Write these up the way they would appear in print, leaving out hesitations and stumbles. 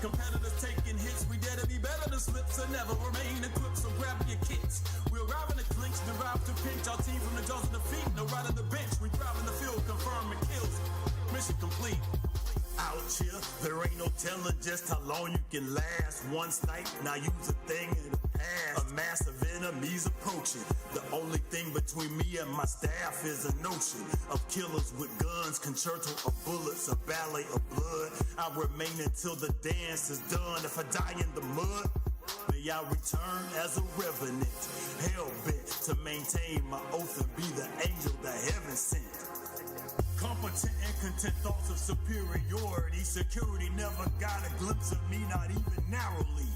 Competitors taking hits, we dare to be better than slips and never remain equipped, so grab your kits. We're arriving to clinch, derive to pinch our team from the jaws of defeat. No right on the bench, we thrive in the field, confirming kills. Mission complete. Out here, there ain't no telling just how long you can last. One snipe, now use a thing in the past. A mass of enemies approaching. The only thing between me and my staff is a notion of killers with guns, concerto of bullets, a ballet of blood. I remain until the dance is done. If I die in the mud, may I return as a revenant, hell-bent to maintain my oath and be the angel that heaven sent. Competent and content thoughts of superiority. Security never got a glimpse of me, not even narrowly.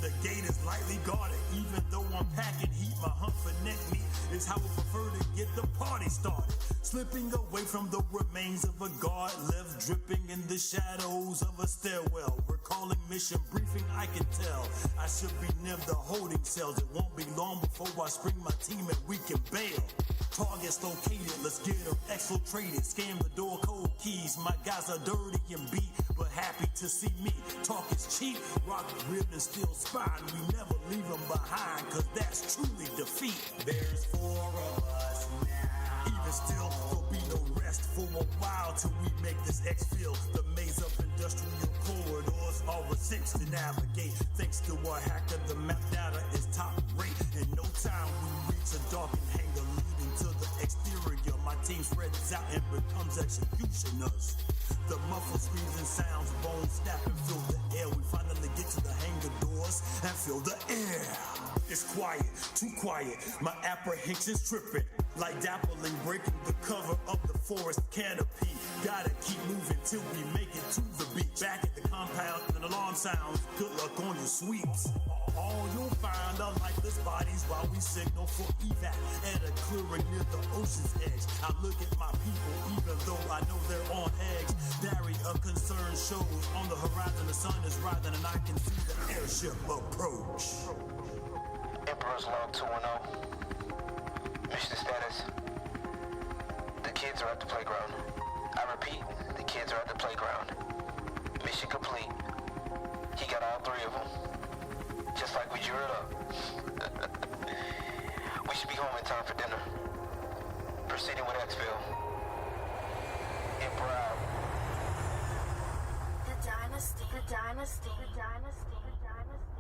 The gate is lightly guarded, even though I'm packing heat. My hunt for neck meat is how I prefer to get the party started. Slipping away from the remains of a guard, left dripping in the shadows of a stairwell. Recalling mission briefing, I can tell I should be near the holding cells. It won't be long before I spring my team and we can bail. Targets located, let's get them exfiltrated. Scam the door code keys, my guys are dirty and beat, but happy to see me. Talk is cheap, rock ribbed and still spine. We never leave them behind, cause that's truly defeat. There's 4 of us now. Even still, there'll be no rest for a while till we make this exfil. The maze of industrial corridors are a cinch to navigate. Thanks to a hacker, the map data is top rate. In no time, we reach a darkened hangar leading to the exterior. My team spreads out and becomes executioners. The muffled screams and sounds, bones snap and fill the air. We finally get to the hangar doors and fill the air. It's quiet, too quiet, my apprehension's tripping. Like dappling, breaking the cover of the forest canopy. Gotta keep moving till we make it to the beach. Back at the compound, an alarm sounds. Good luck on your sweeps. All you'll find are lifeless bodies while we signal for evac at a clearing near the ocean's edge. I look at my people, even though I know they're on edge. Nary a concern shows on the horizon. The sun is rising and I can see the airship approach. Emperor's Log 210. Mission status. The kids are at the playground. I repeat, the kids are at the playground. Mission complete. He got all 3 of them. Just like we drew it up. We should be home in time for dinner. Proceeding with exfil. Emperor out. The dynasty. The dynasty. The dynasty. The dynasty.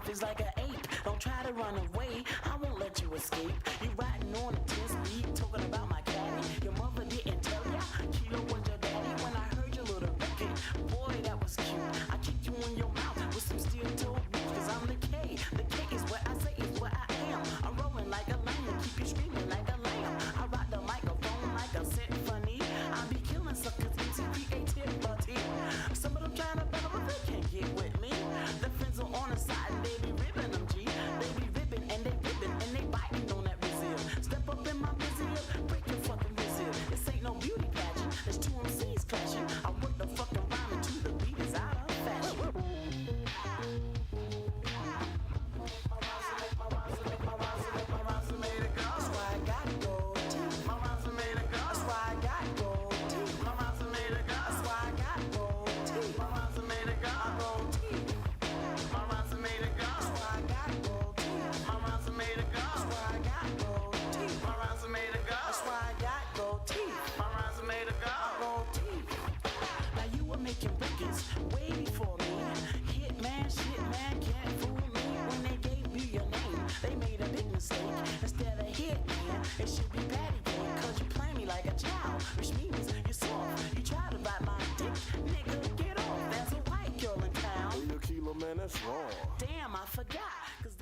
feels like an ape. Don't try to run away, I won't let you escape. You riding on a 10-speed, talking about my caddy. Your mother didn't tell ya, Kilo was your daddy. When I heard your little record, boy, that was cute. I kicked you in your mouth with some steel-toed boots, cause I'm the K. The K is what I say is what I am. I'm rolling like a lion, keep you screaming like a lamb. I rock the microphone like a symphony. I be killing suckers into creativity. Some of them trying to battle, but they can't get with me. The friends are on the side and they be ripping them, G. They be ripping and they ripping and they biting on that Brazil. Step up in my Brazil, break your fucking Brazil. This ain't no beauty pageant, there's two MCs clashing. I work the fucking rhyme until the beat is out of fashion. That's why I got gold teeth. That's why I got gold teeth. That's why I got gold teeth. My gold teeth. That's why I got gold teeth. That's why I got gold teeth. That's why I got gold teeth. Gold teeth. Now you were making records way before me. Hit man, shit man, can't fool me. When they gave you your name, they made a big mistake. Instead of hit man, it should be patty cake. Cause you play me like a child, which means you're soft. You try to bite my dick, nigga, get off. There's a white girl in town. Hey, Kilo, man, that's wrong. Damn, I forgot. Cause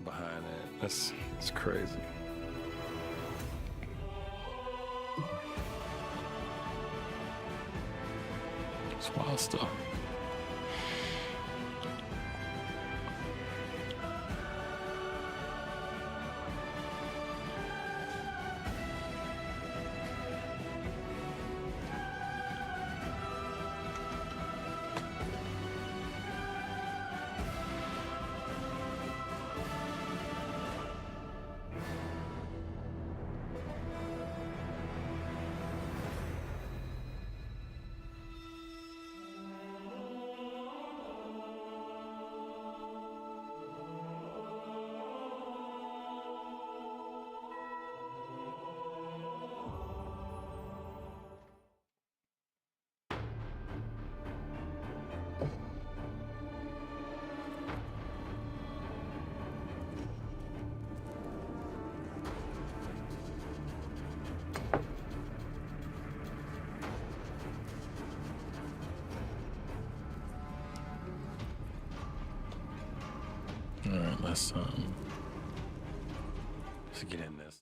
behind it. That's crazy. It's wild stuff. All right, let's get in this.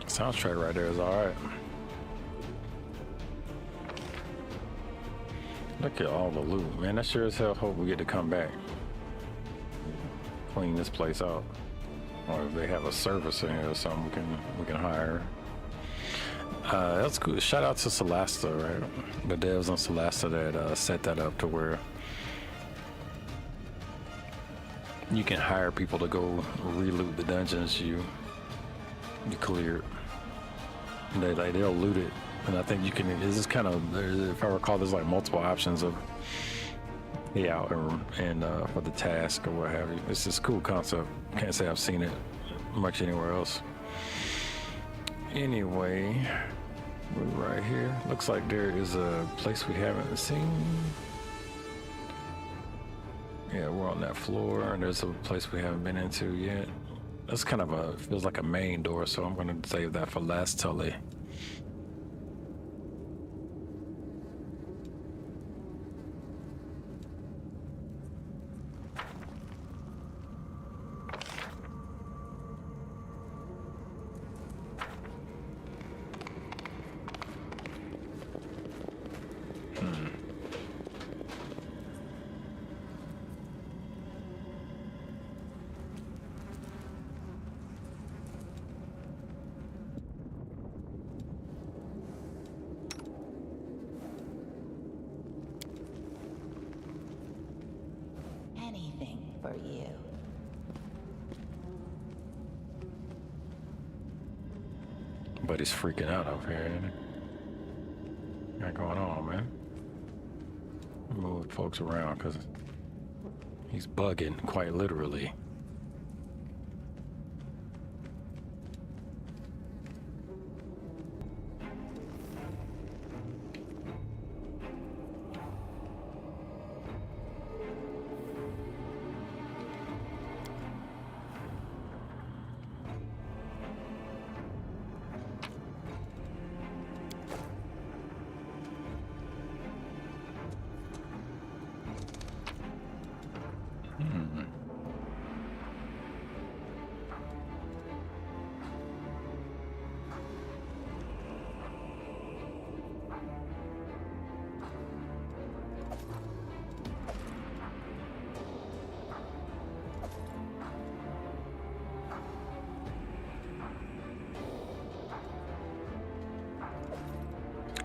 Soundtrack right there is all right. Look at all the loot, man. I sure as hell hope we get to come back, clean this place out, or if they have a service in here or something, we can hire. That's good. Shout out to Celesta, right? The devs on Celesta that set that up to where you can hire people to go re-loot the dungeons you cleared. They'll loot it, and I think you can. This is kind of, if I recall, there's like multiple options of out and for the task or what have you. It's this cool concept. Can't say I've seen it much anywhere else. Anyway, we're right here. Looks like there is a place we haven't seen. Yeah, we're on that floor, and there's a place we haven't been into yet. That's kind of a, feels like a main door, so I'm gonna save that for last Tully. Anything for you. But he's freaking out over here, ain't he? What's going on, man? Move folks around, because he's bugging, quite literally.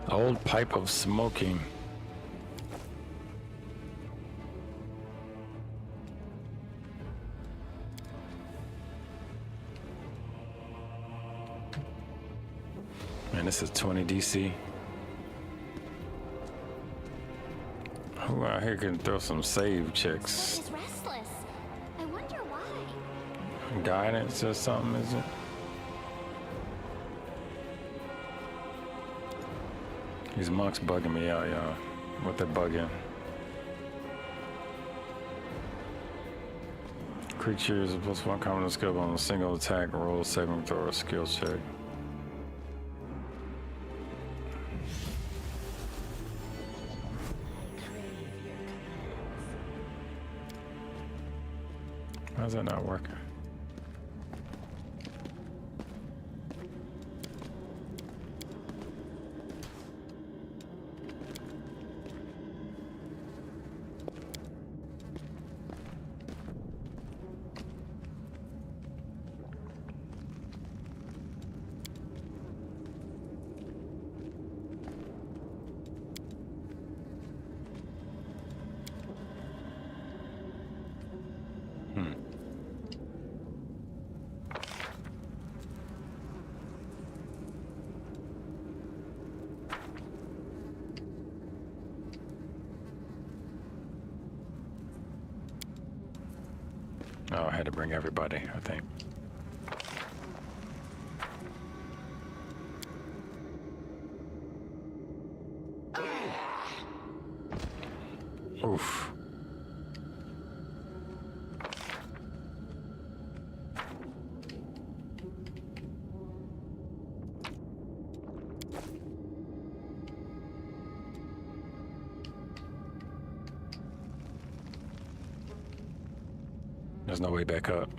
Old pipe of smoking. Man, this is 20 DC. Who out here can throw some save checks? Is restless. I wonder why. Guidance or something, is it? These monks bugging me out, y'all. What they're bugging. Creatures plus one common skill on a single attack, roll, saving throw, or skill check. How's that not working? Oh, I had to bring everybody, I think. Oof. There's no way back up.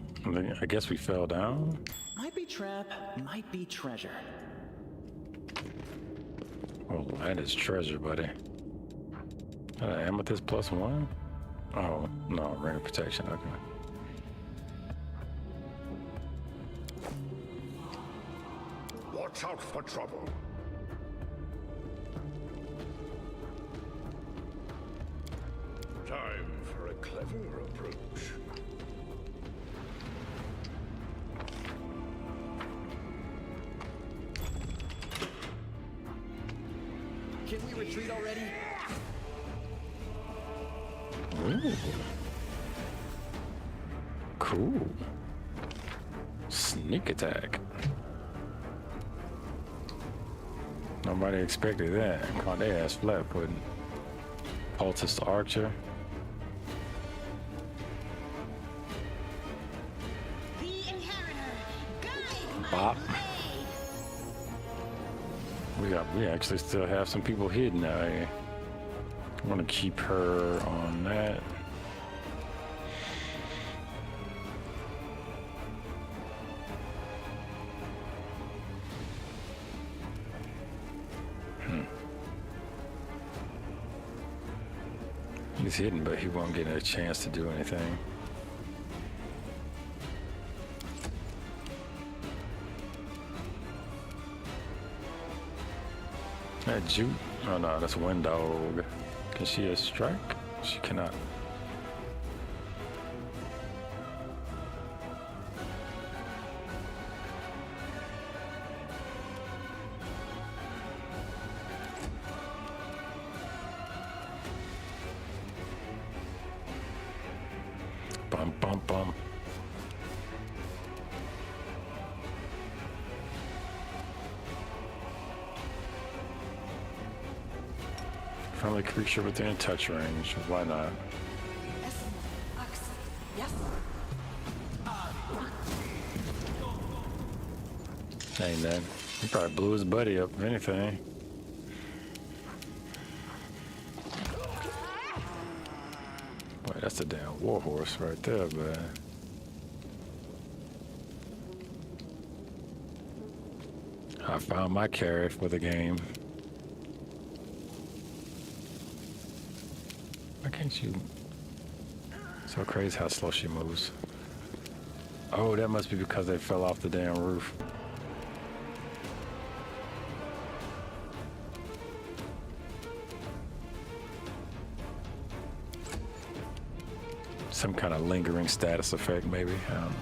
I guess we fell down. Might be trap, might be treasure. Oh, that is treasure, buddy. Amethyst +1? Oh, no, ring of protection, okay. Watch out for trouble. Time for a clever approach. Can we retreat already? Ooh. Cool. Sneak attack. Nobody expected that. Caught their ass flat-footed. Poultice Archer. The inheritors Pop. We actually still have some people hidden out here. I want to keep her on that. He's hidden, but he won't get a chance to do anything. That Jute. Oh no, that's Wind Dog. Can she strike? She cannot. Bum bum bum. Friendly creature within touch range. Why not? Ain't that. He probably blew his buddy up, if anything. Boy, that's a damn warhorse right there, but. I found my carry for the game. Why can't you? So crazy how slow she moves. Oh, that must be because they fell off the damn roof. Some kind of lingering status effect, maybe. I don't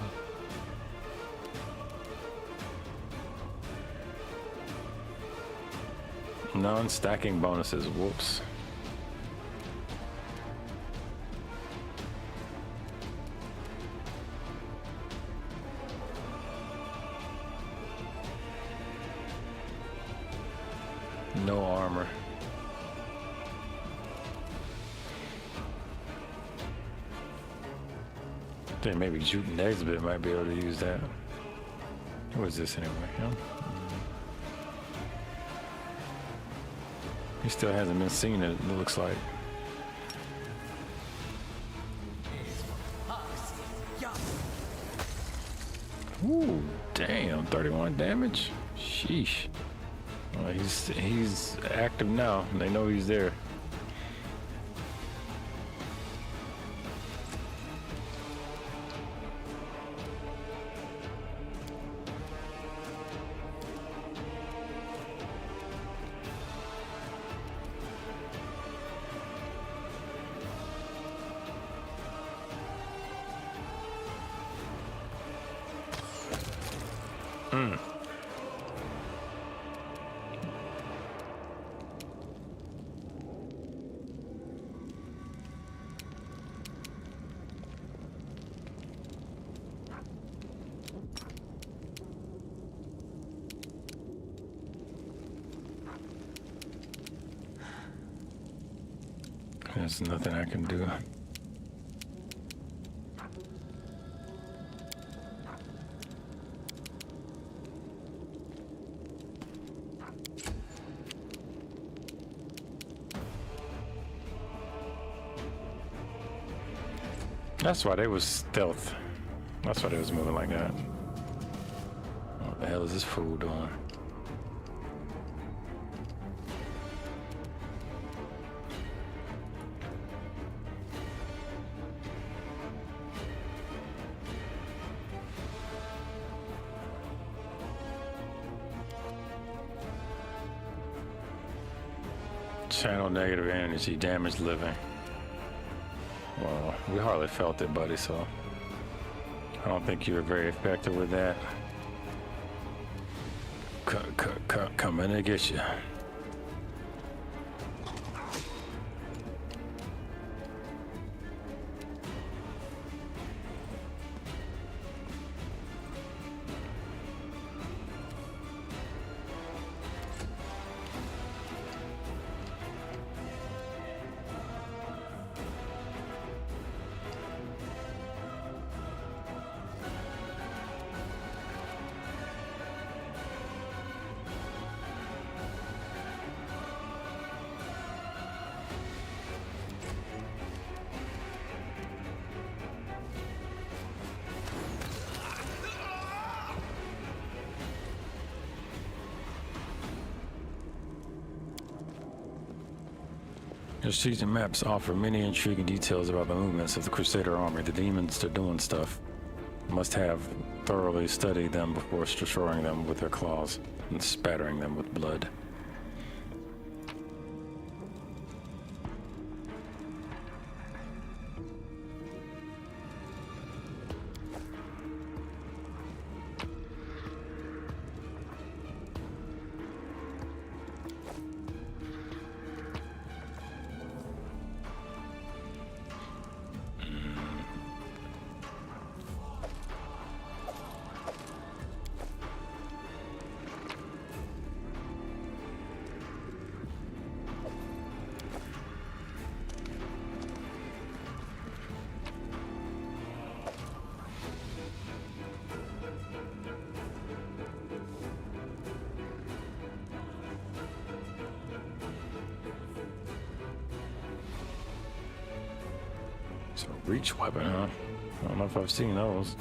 know. Non-stacking bonuses. Whoops. No armor. I think maybe Jute and Exhibit might be able to use that. What is this anyway? Huh? He still hasn't been seen, it looks like. Ooh, damn, 31 damage? Sheesh. Well, he's active now. They know he's there. There's nothing I can do. That's why they was stealth. That's why they was moving like that. What the hell is this fool doing? Channel negative energy, damaged living. Well, we hardly felt it, buddy, so I don't think you were very effective with that. Coming to get you. Your strategic maps offer many intriguing details about the movements of the Crusader army. The demons are doing stuff. Must have thoroughly studied them before destroying them with their claws and spattering them with blood. So reach weapon, huh? I don't know if I've seen those.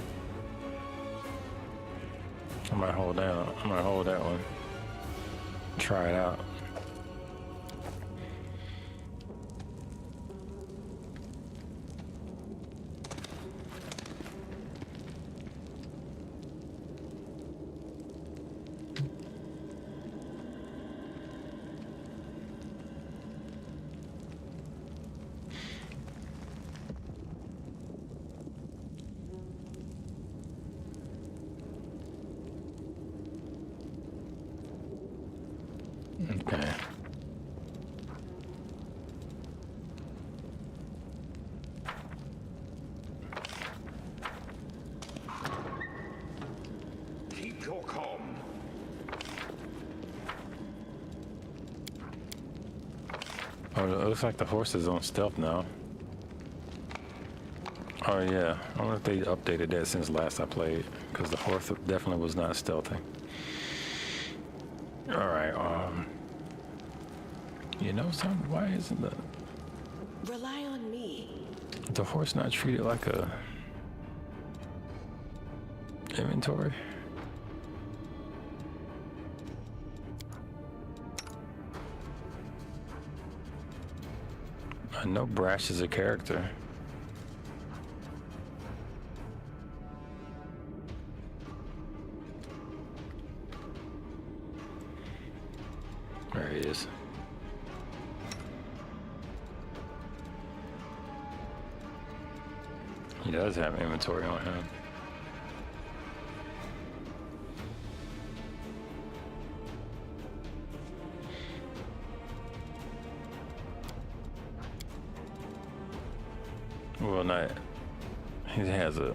I might hold that one. Try it out. Okay. Keep your calm. Oh, it looks like the horse is on stealth now. Oh yeah, I wonder if they updated that since last I played, because the horse definitely was not stealthy. All right, you know something? Why isn't Rely on me. the horse not treated like a inventory? I know Brash is a character. There he is. He does have inventory on him. Well, not. He has a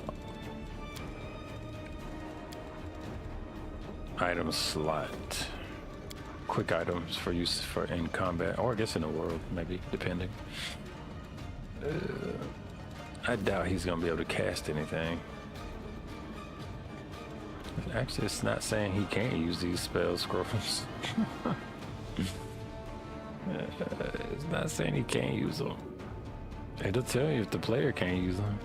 item slot. Quick items for use for in combat, or I guess in the world, maybe, depending. I doubt he's gonna be able to cast anything. Actually, it's not saying he can't use these spell scrolls. It's not saying he can't use them. It'll tell you if the player can't use them.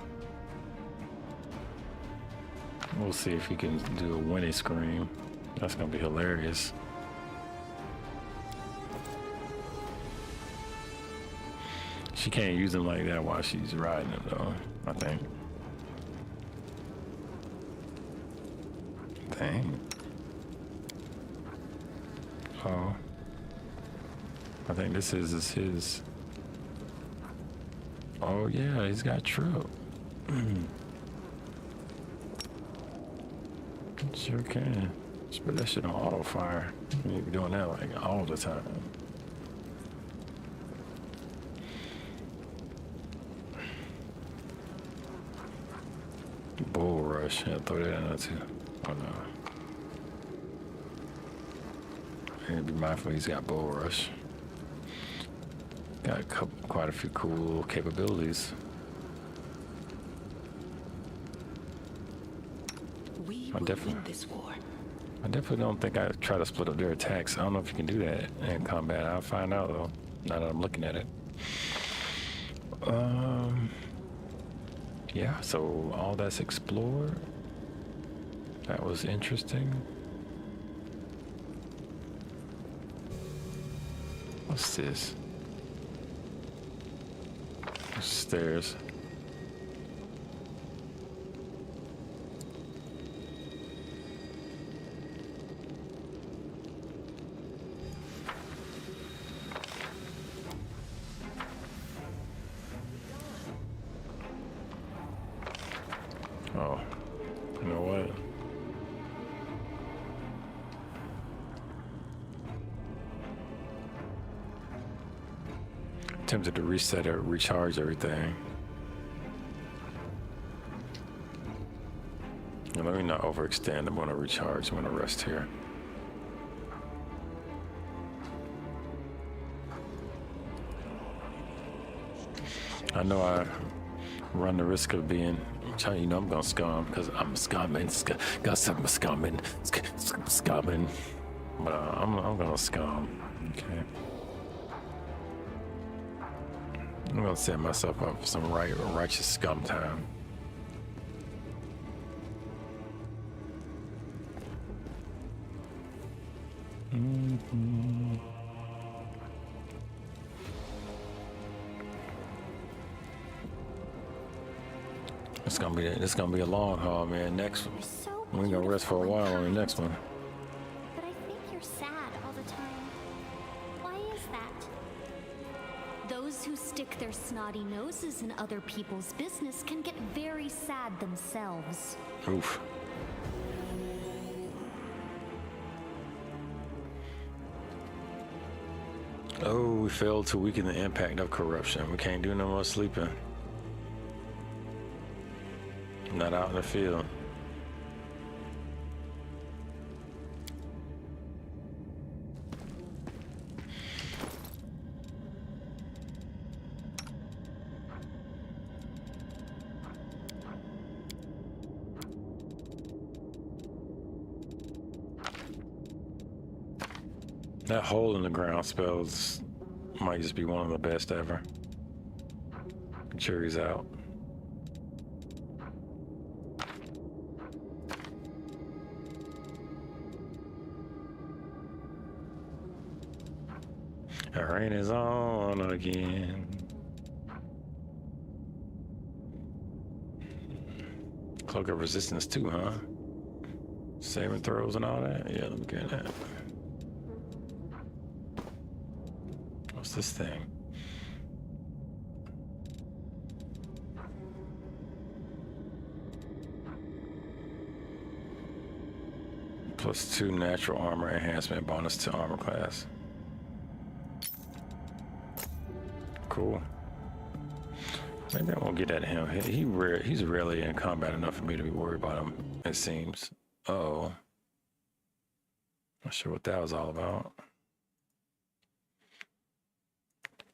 We'll see if he can do a Winnie scream. That's gonna be hilarious. She can't use them like that while she's riding them, though, I think. Dang. Oh. I think this is his. Oh, yeah, he's got Trip. Sure can. Just put that shit on auto fire. You be doing that like all the time. Bull rush. Yeah, throw that in there too. Oh no. And be mindful he's got bull rush. Got quite a few cool capabilities. We will win this war. I definitely don't think I try to split up their attacks. I don't know if you can do that in combat. I'll find out though, now that I'm looking at it. Yeah, so all that's explored. That was interesting. What's this? Stairs. Oh, you know what? Tempted to reset or recharge everything. Now, let me not overextend. I'm gonna recharge. I'm gonna rest here. I know I run the risk of being, you know, I'm gonna scum because I'm scumming. Got something scumming, scumming. But I'm gonna scum. Okay. I'm gonna set myself up for some righteous scum time. It's gonna be a long haul, man. Next one, So we ain't gonna rest for a beautiful while and on the next kind. one. But I think you're sad all the time. Why is that? Those who stick their snotty noses in other people's business can get very sad themselves. Oof. Oh, we failed to weaken the impact of corruption. We can't do no more sleeping. Not out in the field. That hole in the ground spells might just be one of the best ever. Jury's out. The rain is on again. Cloak of resistance too, huh? Saving throws and all that? Yeah, let me get that. What's this thing? +2 natural armor enhancement bonus to armor class. Cool. Maybe I won't get at him. He's rarely in combat enough for me to be worried about him, it seems. Uh-oh. Not sure what that was all about.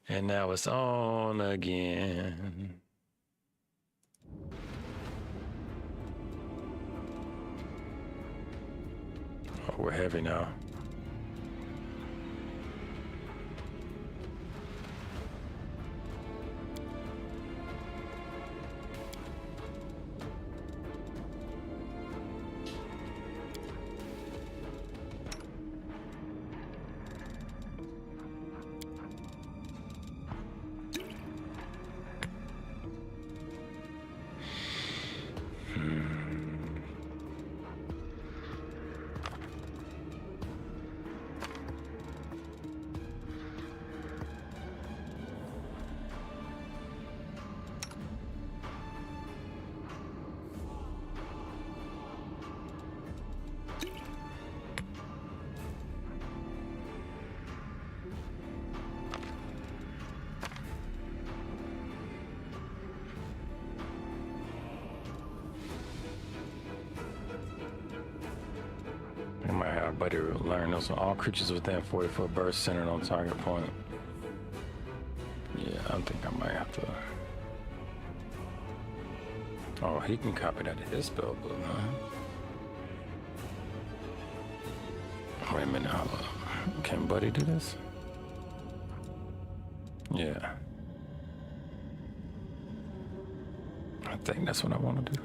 And now it's on again. Oh, we're heavy now. Buddy learn those from all creatures within 40-foot burst centered on target point. Yeah, I think I might have to. Oh, he can copy that to his spell book, huh? Wait a minute, hold up. Can Buddy do this? Yeah. I think that's what I want to do.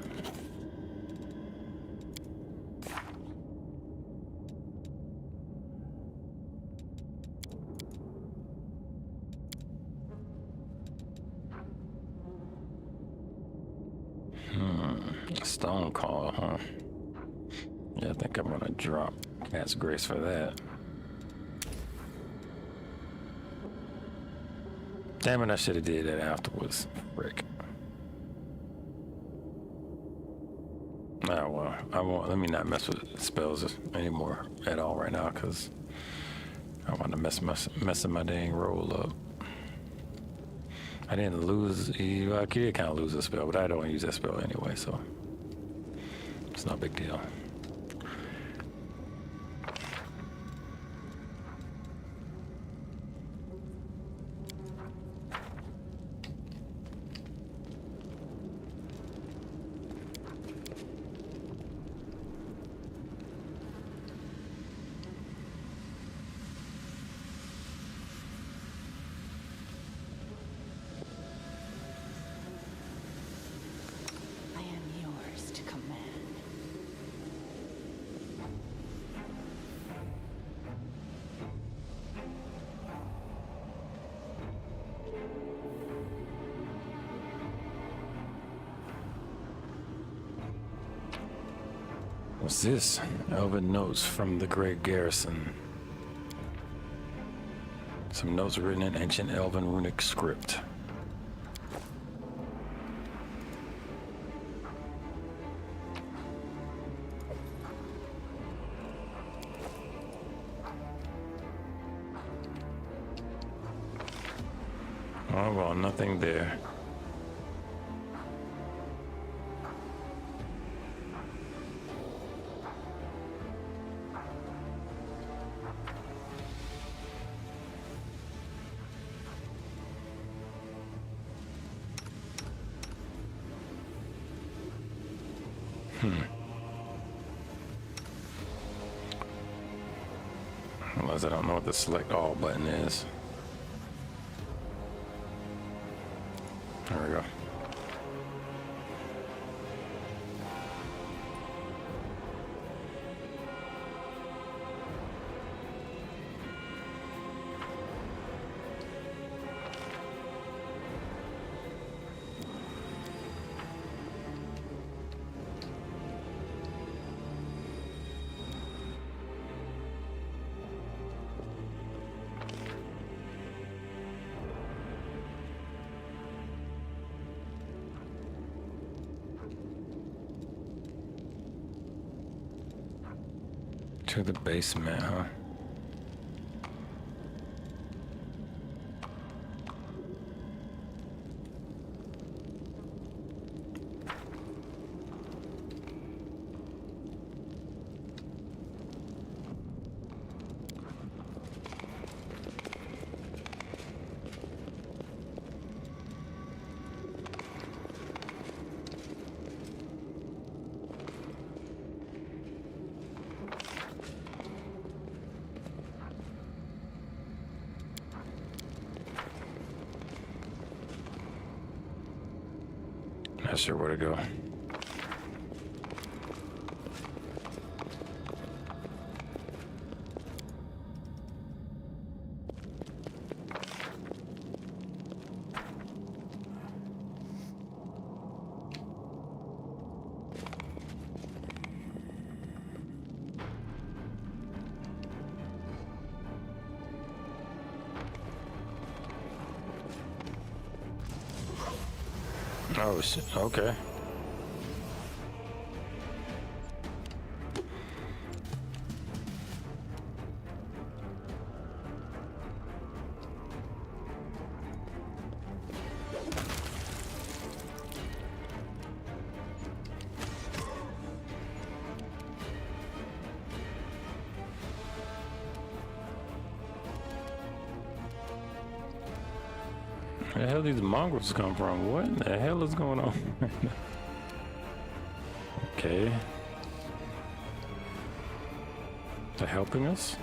Stone Call, huh? Yeah, I think I'm gonna drop Cat's Grace for that. Damn it, I should have did that afterwards. Frick. Oh well, I won't. Let me not mess with spells anymore at all right now, cause I want to messing my dang roll up. I didn't lose. I did kind of lose a spell, but I don't use that spell anyway, so it's not a big deal. I am yours to command. What's this? Elven notes from the Great Garrison. Some notes written in ancient Elven runic script. Oh well, nothing there. Unless I don't know what the select all button is. There we go. To the basement, huh? Not sure where to go. Oh shit, okay. Where the hell these mongrels come from? What in the hell is going on? Okay. They're helping us?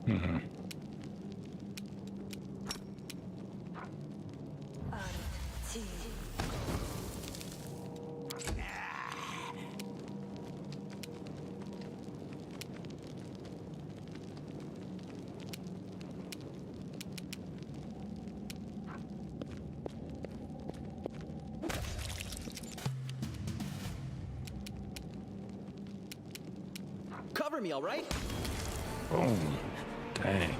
Mm-hmm. Cover me, all right? Boom. Dang.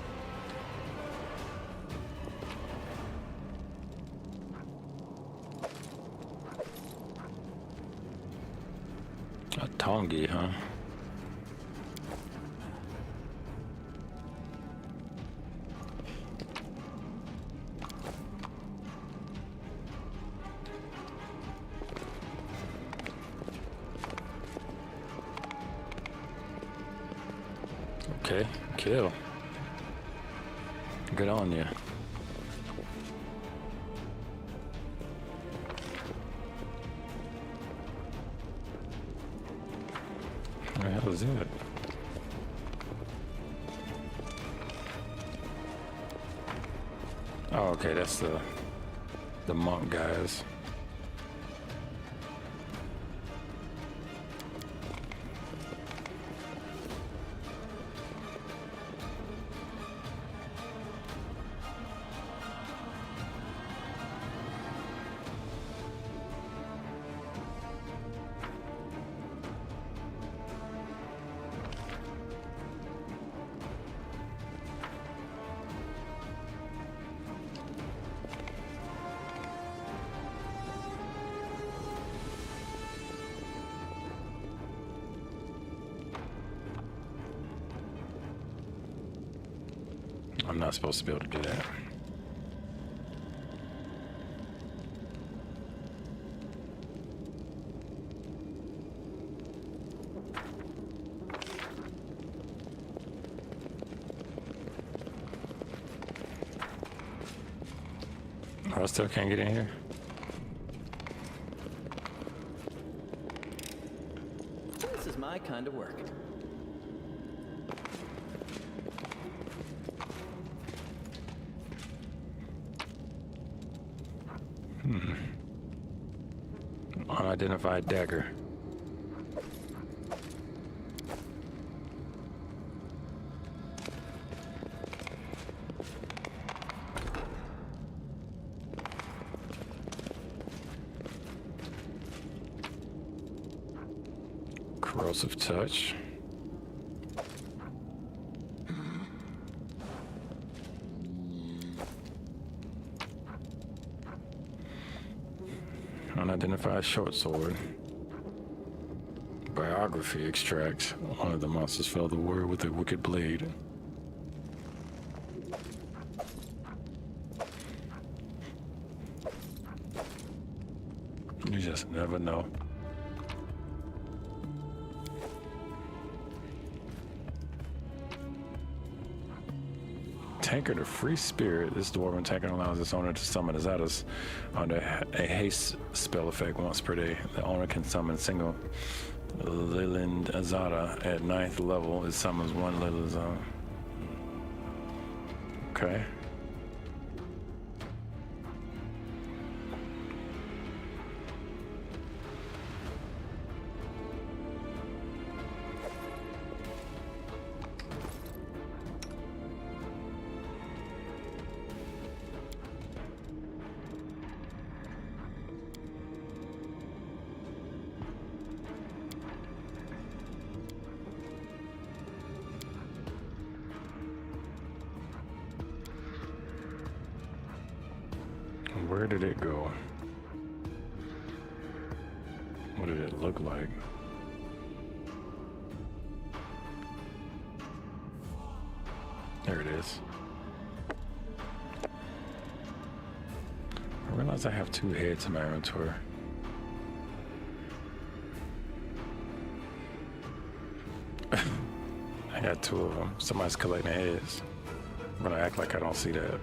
A tongi, huh? Okay, kill. Good on you. Where the hell is it? Oh, okay, that's the monk guys. I'm not supposed to be able to do that. I still can't get in here. This is my kind of work. Unidentified dagger. Corrosive touch. Unidentified short sword. Biography extract. One of the monsters fell the word with a wicked blade. You just never know. Tanker, the free spirit. This dwarven tanker allows its owner to summon Azatas under a haste spell effect once per day. The owner can summon single Leyland Azata at 9th level. It summons one Leyland Azata. Okay. Where did it go? What did it look like? There it is. I realize I have 2 heads in my inventory. I got 2 of them. Somebody's collecting heads. I'm gonna act like I don't see that.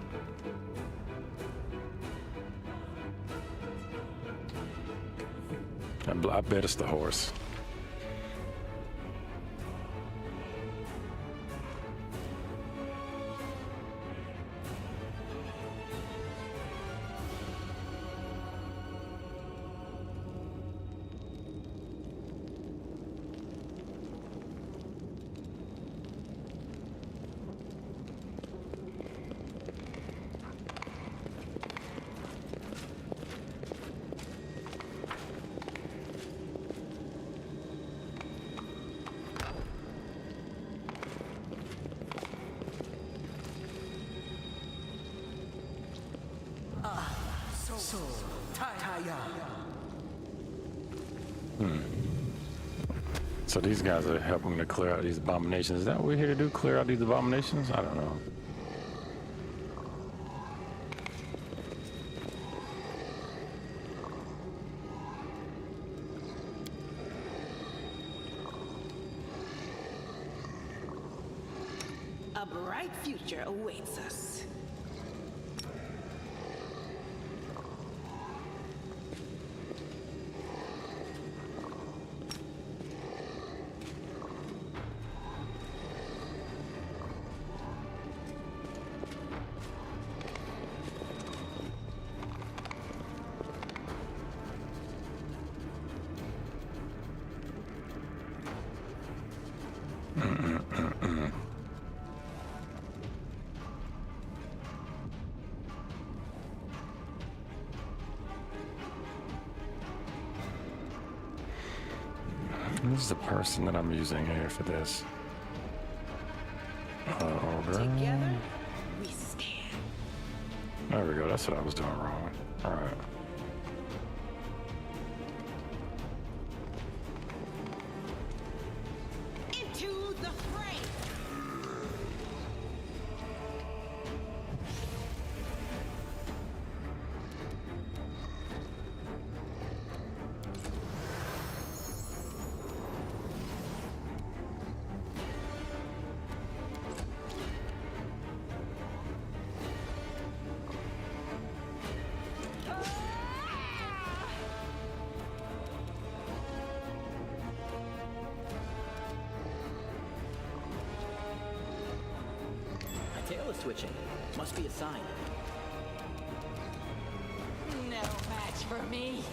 I bet it's the horse. So these guys are helping to clear out these abominations. Is that what we're here to do? Clear out these abominations? I don't know. A bright future awaits us. Who's the person that I'm using here for this? Together, we stand. There we go. That's what I was doing wrong. All right. Into the fray. My tail is switching. Must be a sign. No match for me.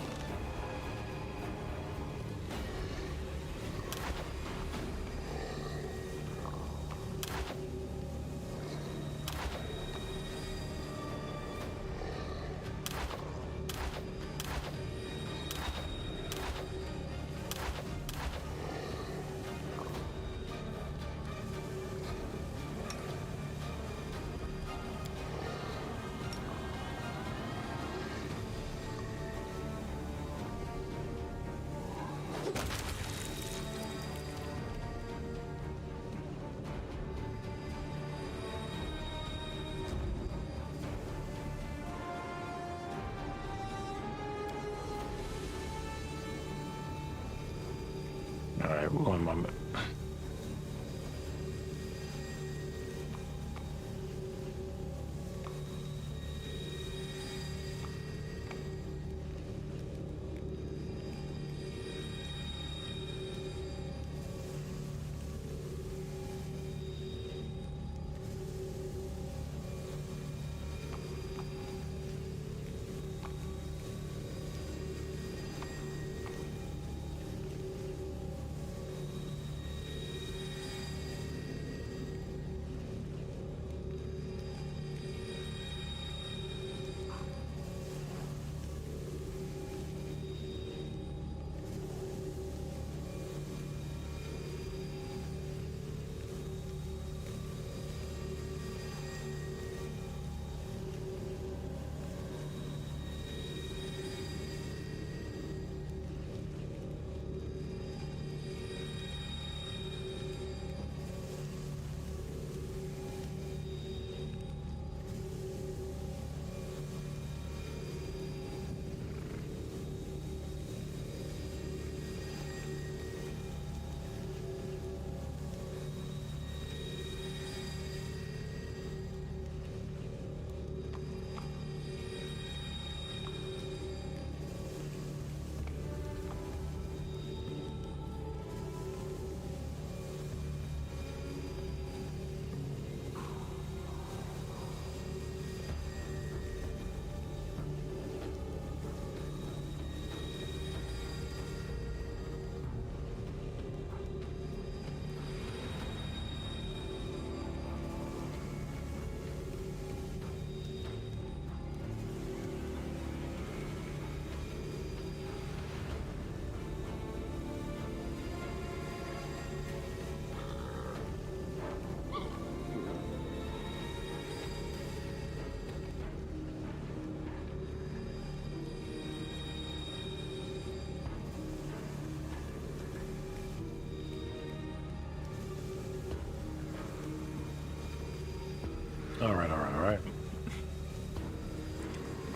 All right, all right, all right.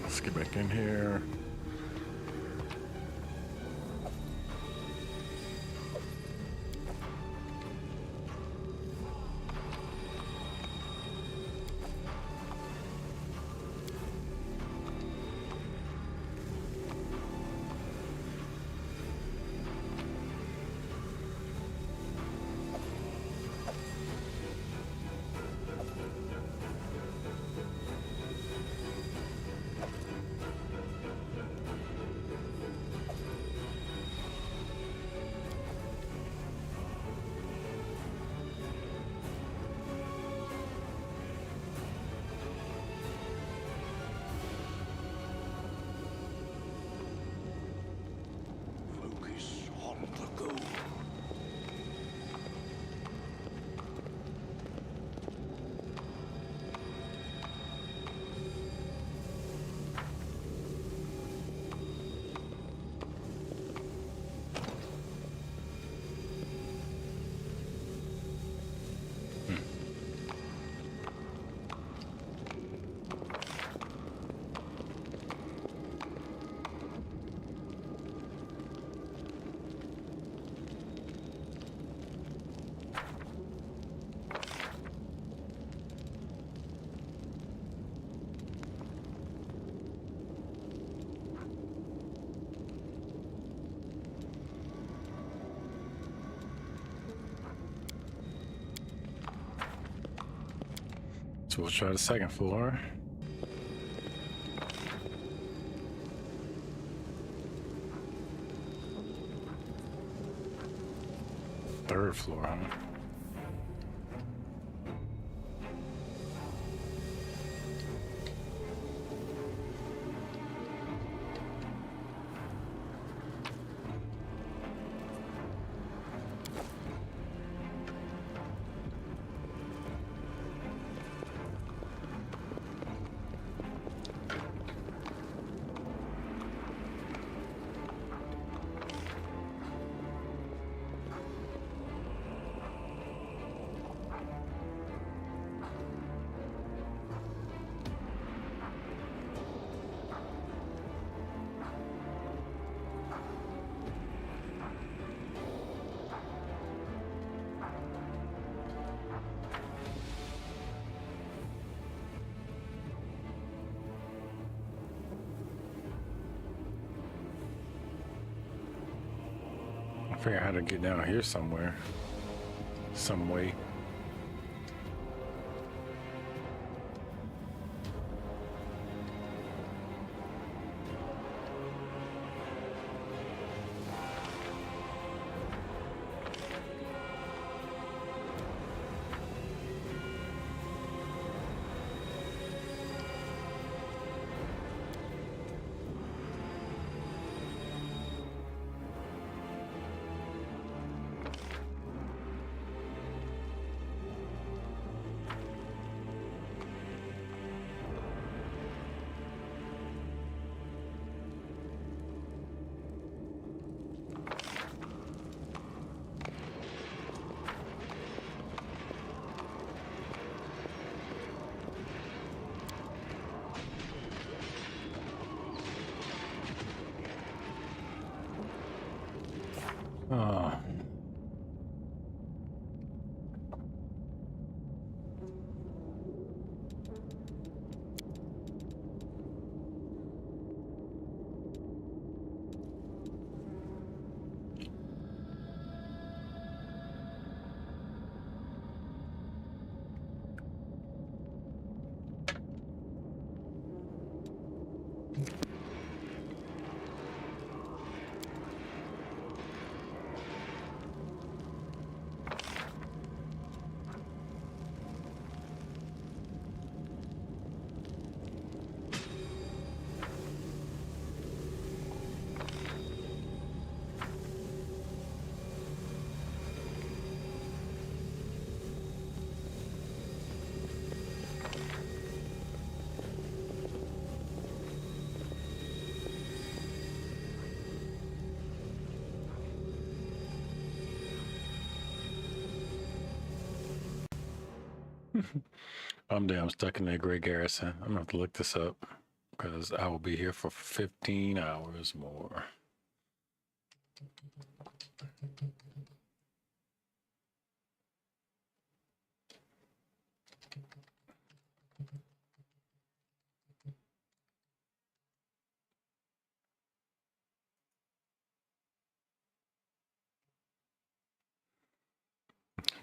Let's get back in here. Focus on the goal. So we'll try the second floor. Third floor, huh? Figure out how to get down here somewhere, some way. Oh. I'm damn stuck in that Great Garrison. I'm gonna have to look this up because I will be here for 15 hours more.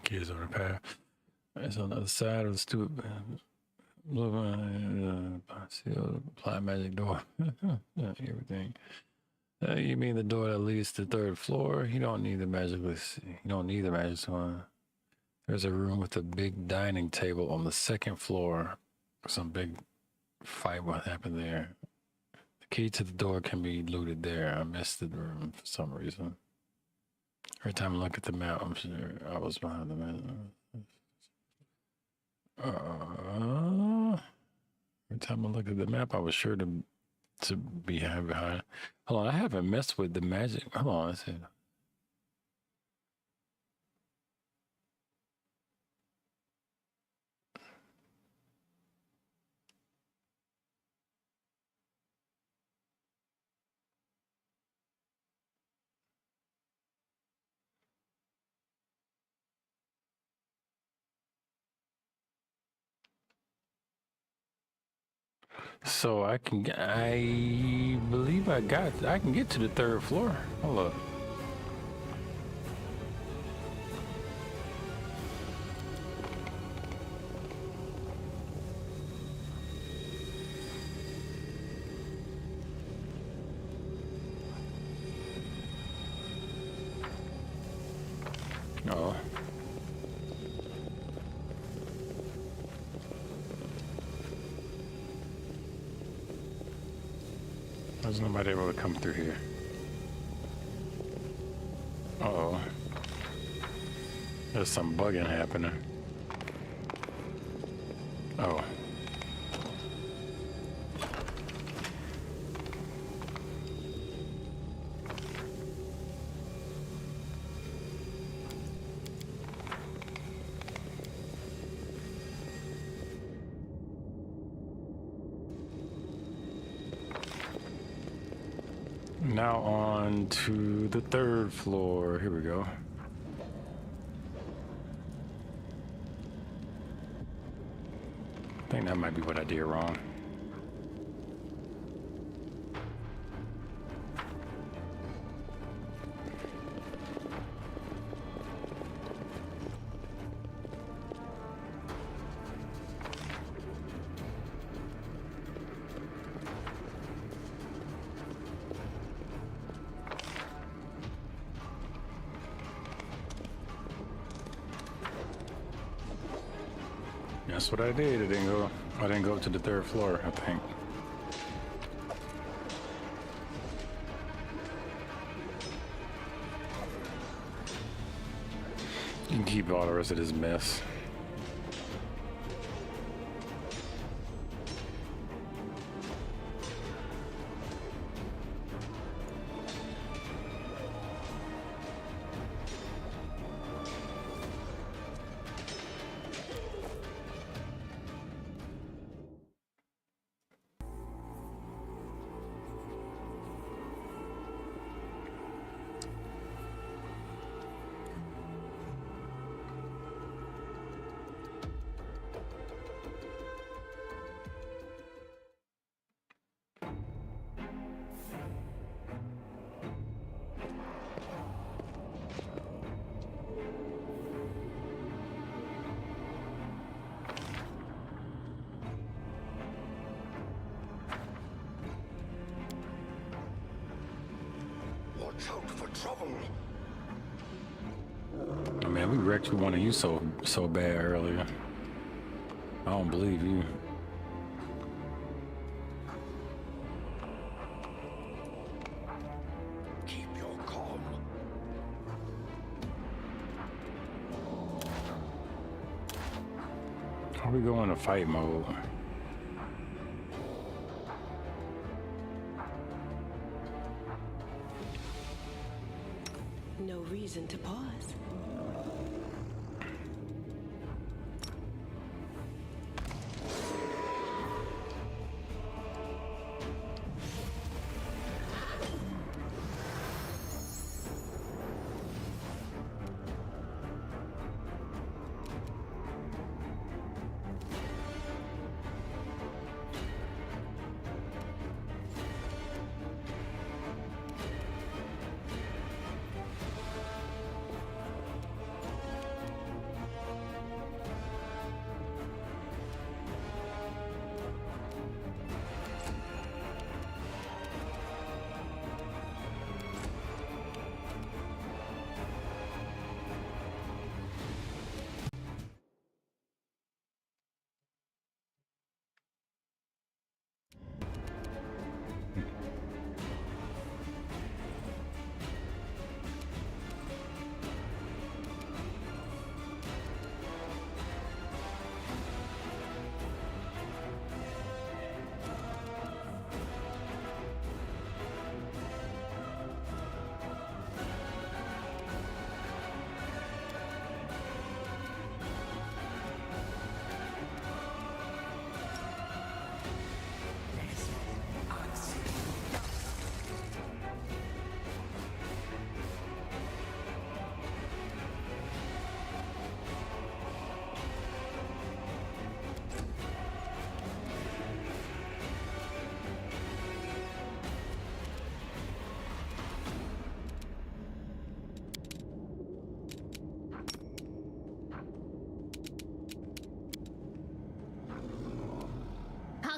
Kids on the path. It's on the other side of the stupid. Look, apply magic door. Everything. You mean the door that leads to the 3rd floor? You don't need the magic. You don't need the magic one. There's a room with a big dining table on the 2nd floor. Some big fight what happened there. The key to the door can be looted there. I missed the room for some reason. Every time I look at the map, I'm sure I was behind the map. Every time I look at the map, I was sure to be behind. Hold on, I haven't messed with the magic. Hold on, let's see. So I believe I can get to the 3rd floor. Hold up. Oh. There's nobody able to come through here. Uh-oh. There's some bugging happening. Oh. Now on to the 3rd floor. Here we go. I think that might be what I did wrong. That's what I did. I didn't go to the 3rd floor, I think. You can keep all the rest of this mess. Watch out for trouble. Oh, man, we wrecked one of you so bad earlier. I don't believe you. Keep your calm. How we go into fight mode? No reason to pause.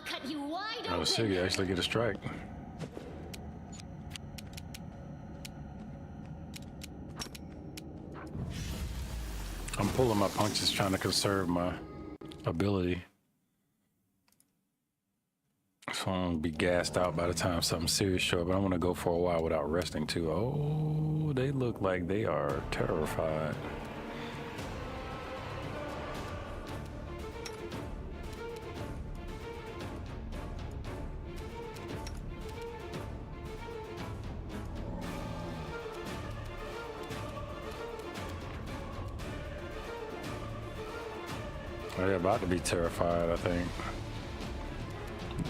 cut you wide Oh, open. shit, you actually get a strike. I'm pulling my punches, trying to conserve my ability. So I won't be gassed out by the time something serious shows up. But I want to go for a while without resting too. Oh, they look like they are terrified. They're about to be terrified, I think.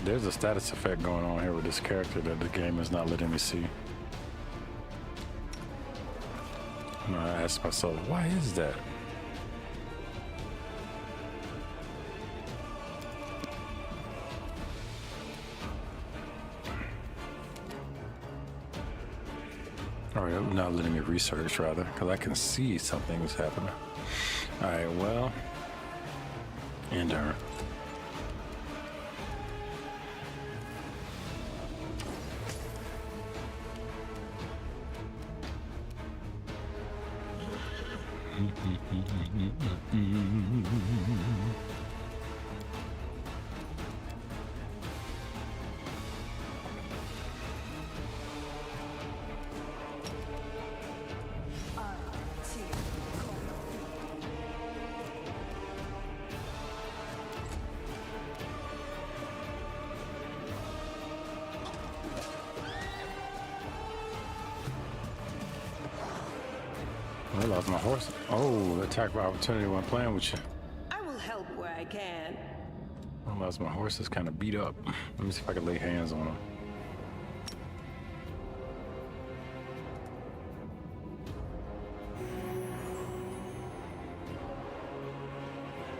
There's a status effect going on here with this character that the game is not letting me see. And I ask myself, why is that? All right, not letting me research, rather, because I can see something's happening. All right, well, and her. I lost my horse. Oh, attack of opportunity when playing with you. I will help where I can. I lost my horse is kind of beat up. Let me see if I can lay hands on him.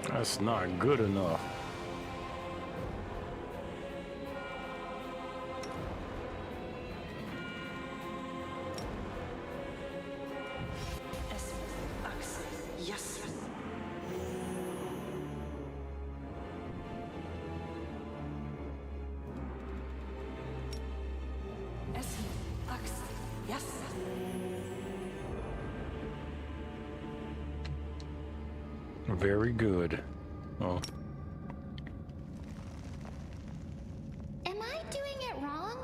That's not good enough. Yes. Yes. Very good. Oh. Am I doing it wrong?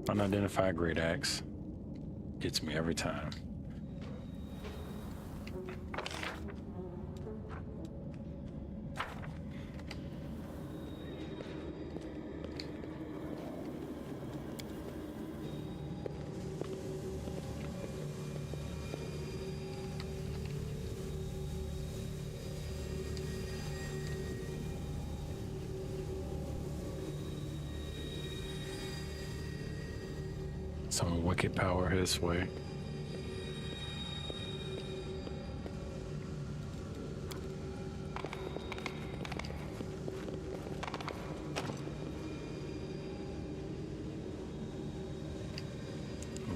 Unidentified great axe. Gets me every time. Some wicked power his way.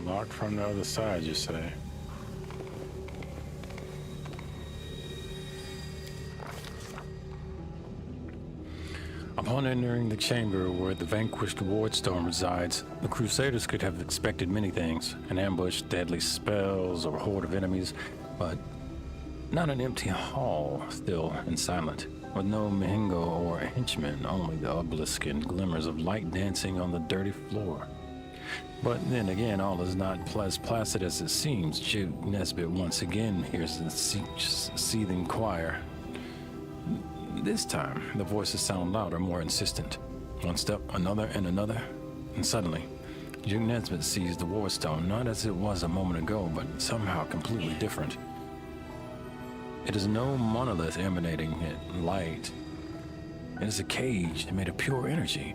Locked from the other side, you say? Upon entering the chamber where the vanquished Wardstorm resides, the Crusaders could have expected many things: an ambush, deadly spells, or a horde of enemies, but not an empty hall, still and silent, with no Mihingo or henchman, only the obelisk and glimmers of light dancing on the dirty floor. But then again, all is not as placid as it seems. Jude Nesbitt once again hears the seething choir. This time, the voices sound louder, more insistent. One step, another, and suddenly, Jude Nesbitt sees the War Stone not as it was a moment ago, but somehow completely different. It is no monolith emanating light. It is a cage made of pure energy.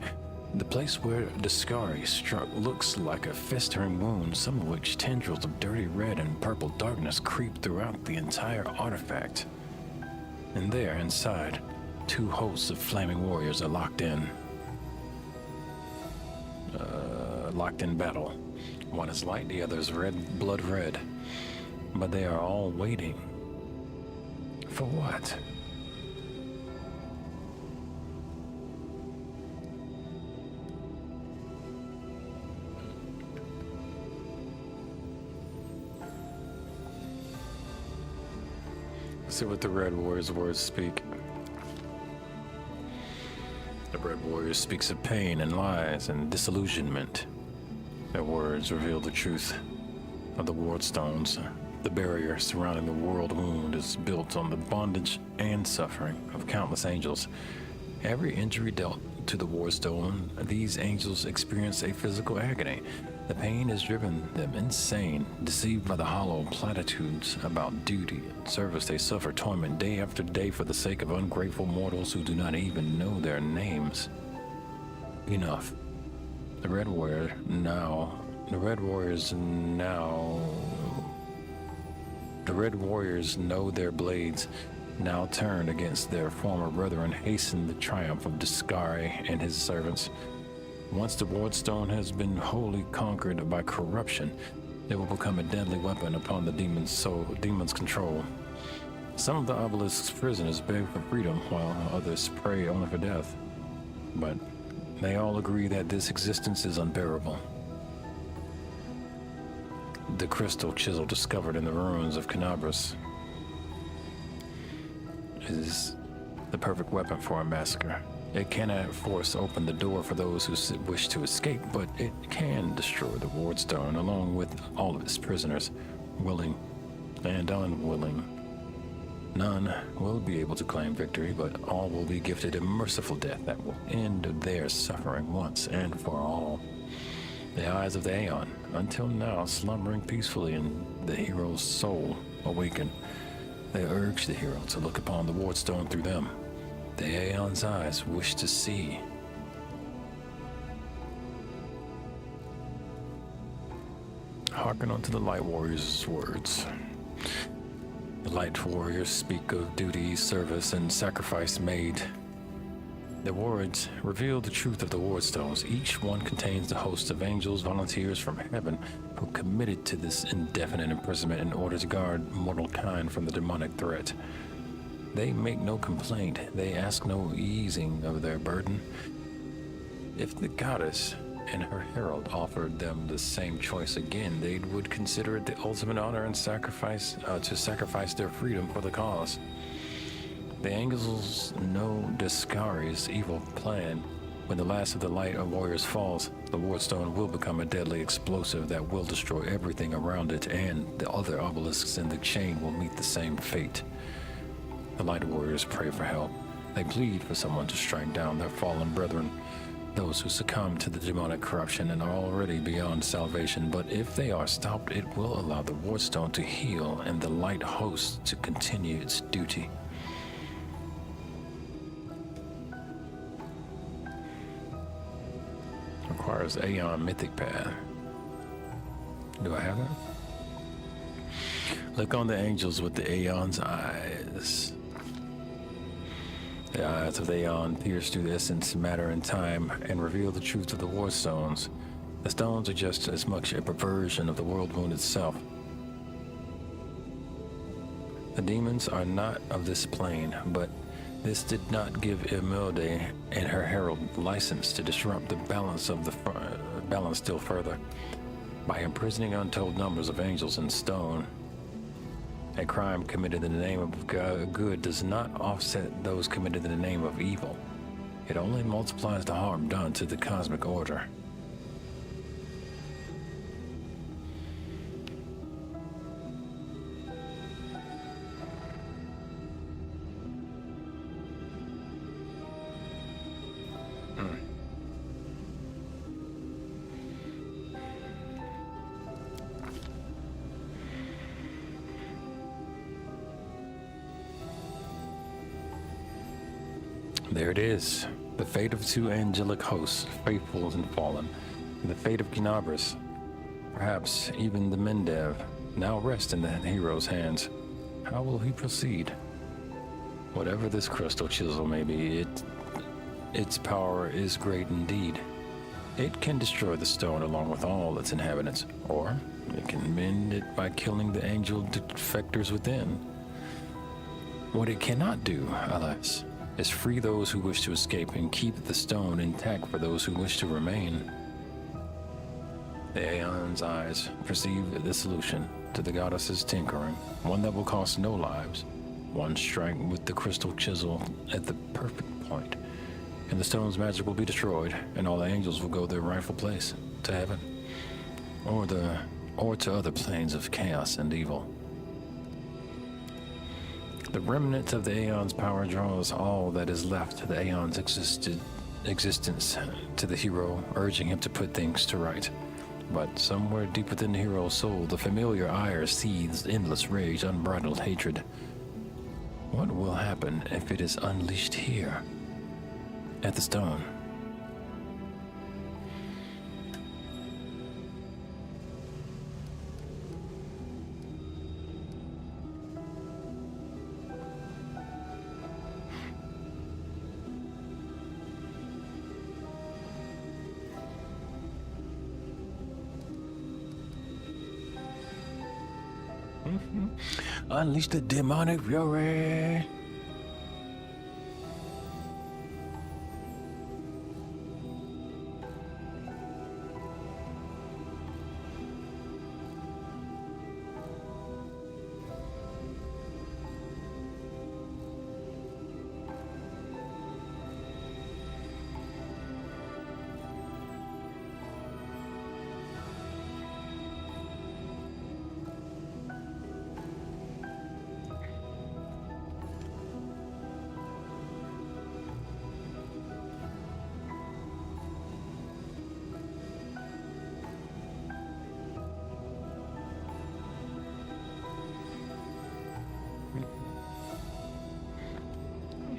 The place where Discari struck looks like a festering wound, some of which tendrils of dirty red and purple darkness creep throughout the entire artifact. And there, inside, two hosts of flaming warriors are locked in battle. One is light, the other is red, blood red. But they are all waiting. For what? See what the Red Warrior's words speak. The Red Warrior speaks of pain and lies and disillusionment. Their words reveal the truth of the ward stones. The barrier surrounding the world wound is built on the bondage and suffering of countless angels. Every injury dealt to the ward stone, these angels experience a physical agony. The pain has driven them insane. Deceived by the hollow platitudes about duty and service, they suffer torment day after day for the sake of ungrateful mortals who do not even know their names. Enough. The Red Warriors know their blades, now turned against their former brethren, hasten the triumph of Discari and his servants. Once the wardstone has been wholly conquered by corruption, it will become a deadly weapon upon the demon's control. Some of the obelisk's prisoners beg for freedom, while others pray only for death. But they all agree that this existence is unbearable. The crystal chisel discovered in the ruins of Canabras is the perfect weapon for a massacre. It cannot force open the door for those who wish to escape, but it can destroy the wardstone along with all of its prisoners, willing and unwilling. None will be able to claim victory, but all will be gifted a merciful death that will end their suffering once and for all. The eyes of the Aeon, until now slumbering peacefully in the hero's soul, awaken. They urge the hero to look upon the wardstone through them. The Aeon's eyes wish to see. Hearken unto the Light Warriors' words. The Light Warriors speak of duty, service, and sacrifice made. The words reveal the truth of the wardstones. Each one contains the host of angels, volunteers from heaven, who committed to this indefinite imprisonment in order to guard mortal kind from the demonic threat. They make no complaint. They ask no easing of their burden. If the goddess and her herald offered them the same choice again, they would consider it the ultimate honor and sacrifice to sacrifice their freedom for the cause. The angels know Discari's evil plan. When the last of the Light Warriors falls, the wardstone will become a deadly explosive that will destroy everything around it, and the other obelisks in the chain will meet the same fate. The Light Warriors pray for help. They plead for someone to strike down their fallen brethren, those who succumb to the demonic corruption and are already beyond salvation. But if they are stopped, it will allow the wardstone to heal and the light host to continue its duty. Requires Aeon Mythic Path. Do I have it? Look on the angels with the Aeon's eyes. The eyes of the Aeon pierce through the essence, matter, and time and reveal the truth of the wardstones. The stones are just as much a perversion of the world wound itself. The demons are not of this plane, but this did not give Imelda and her herald license to disrupt the balance of the balance still further by imprisoning untold numbers of angels in stone. A crime committed in the name of good does not offset those committed in the name of evil. It only multiplies the harm done to the cosmic order. There it is, the fate of two angelic hosts, faithful and fallen, and the fate of Canabras, perhaps even the Mendev, now rest in the hero's hands. How will he proceed? Whatever this crystal chisel may be, its power is great indeed. It can destroy the stone along with all its inhabitants, or it can mend it by killing the angel defectors within. What it cannot do, alas, is free those who wish to escape and keep the stone intact for those who wish to remain. The Aeon's eyes perceive the solution to the goddess's tinkering, one that will cost no lives. One strike with the crystal chisel at the perfect point, and the stone's magic will be destroyed, and all the angels will go their rightful place, to heaven, or to other planes of chaos and evil. The remnant of the Aeon's power draws all that is left of the Aeon's existence to the hero, urging him to put things to right. But somewhere deep within the hero's soul, the familiar ire seethes endless rage, unbridled hatred. What will happen if it is unleashed here, at the stone? Unleash the demonic fury.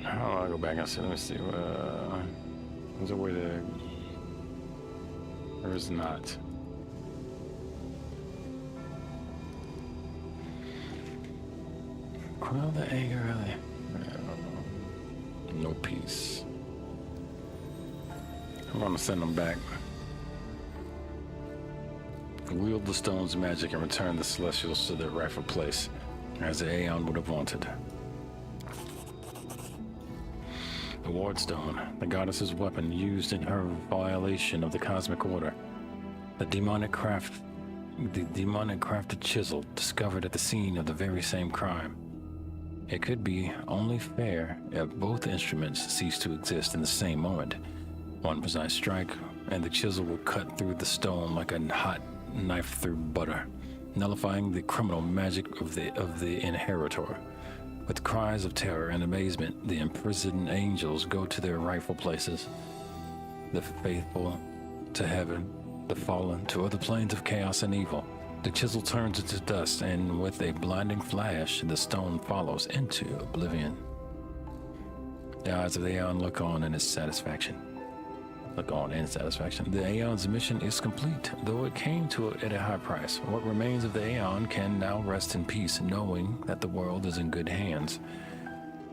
I'll go back and see. Let me see. There's a way to. There is not. Quell the anger, really. No peace. I'm gonna send them back. Wield the stone's magic and return the Celestials to their rightful place, as the Aeon would have wanted. The Wardstone, the goddess's weapon used in her violation of the cosmic order. The demonic crafted chisel discovered at the scene of the very same crime. It could be only fair if both instruments cease to exist in the same moment. One precise strike, and the chisel will cut through the stone like a hot knife through butter, nullifying the criminal magic of the inheritor. With cries of terror and amazement, the imprisoned angels go to their rightful places. The faithful to heaven, the fallen to other planes of chaos and evil. The chisel turns into dust, and with a blinding flash, the stone follows into oblivion. The eyes of the Aeon look on in satisfaction. The Aeon's mission is complete, though it came to it at a high price. What remains of the Aeon can now rest in peace, knowing that the world is in good hands.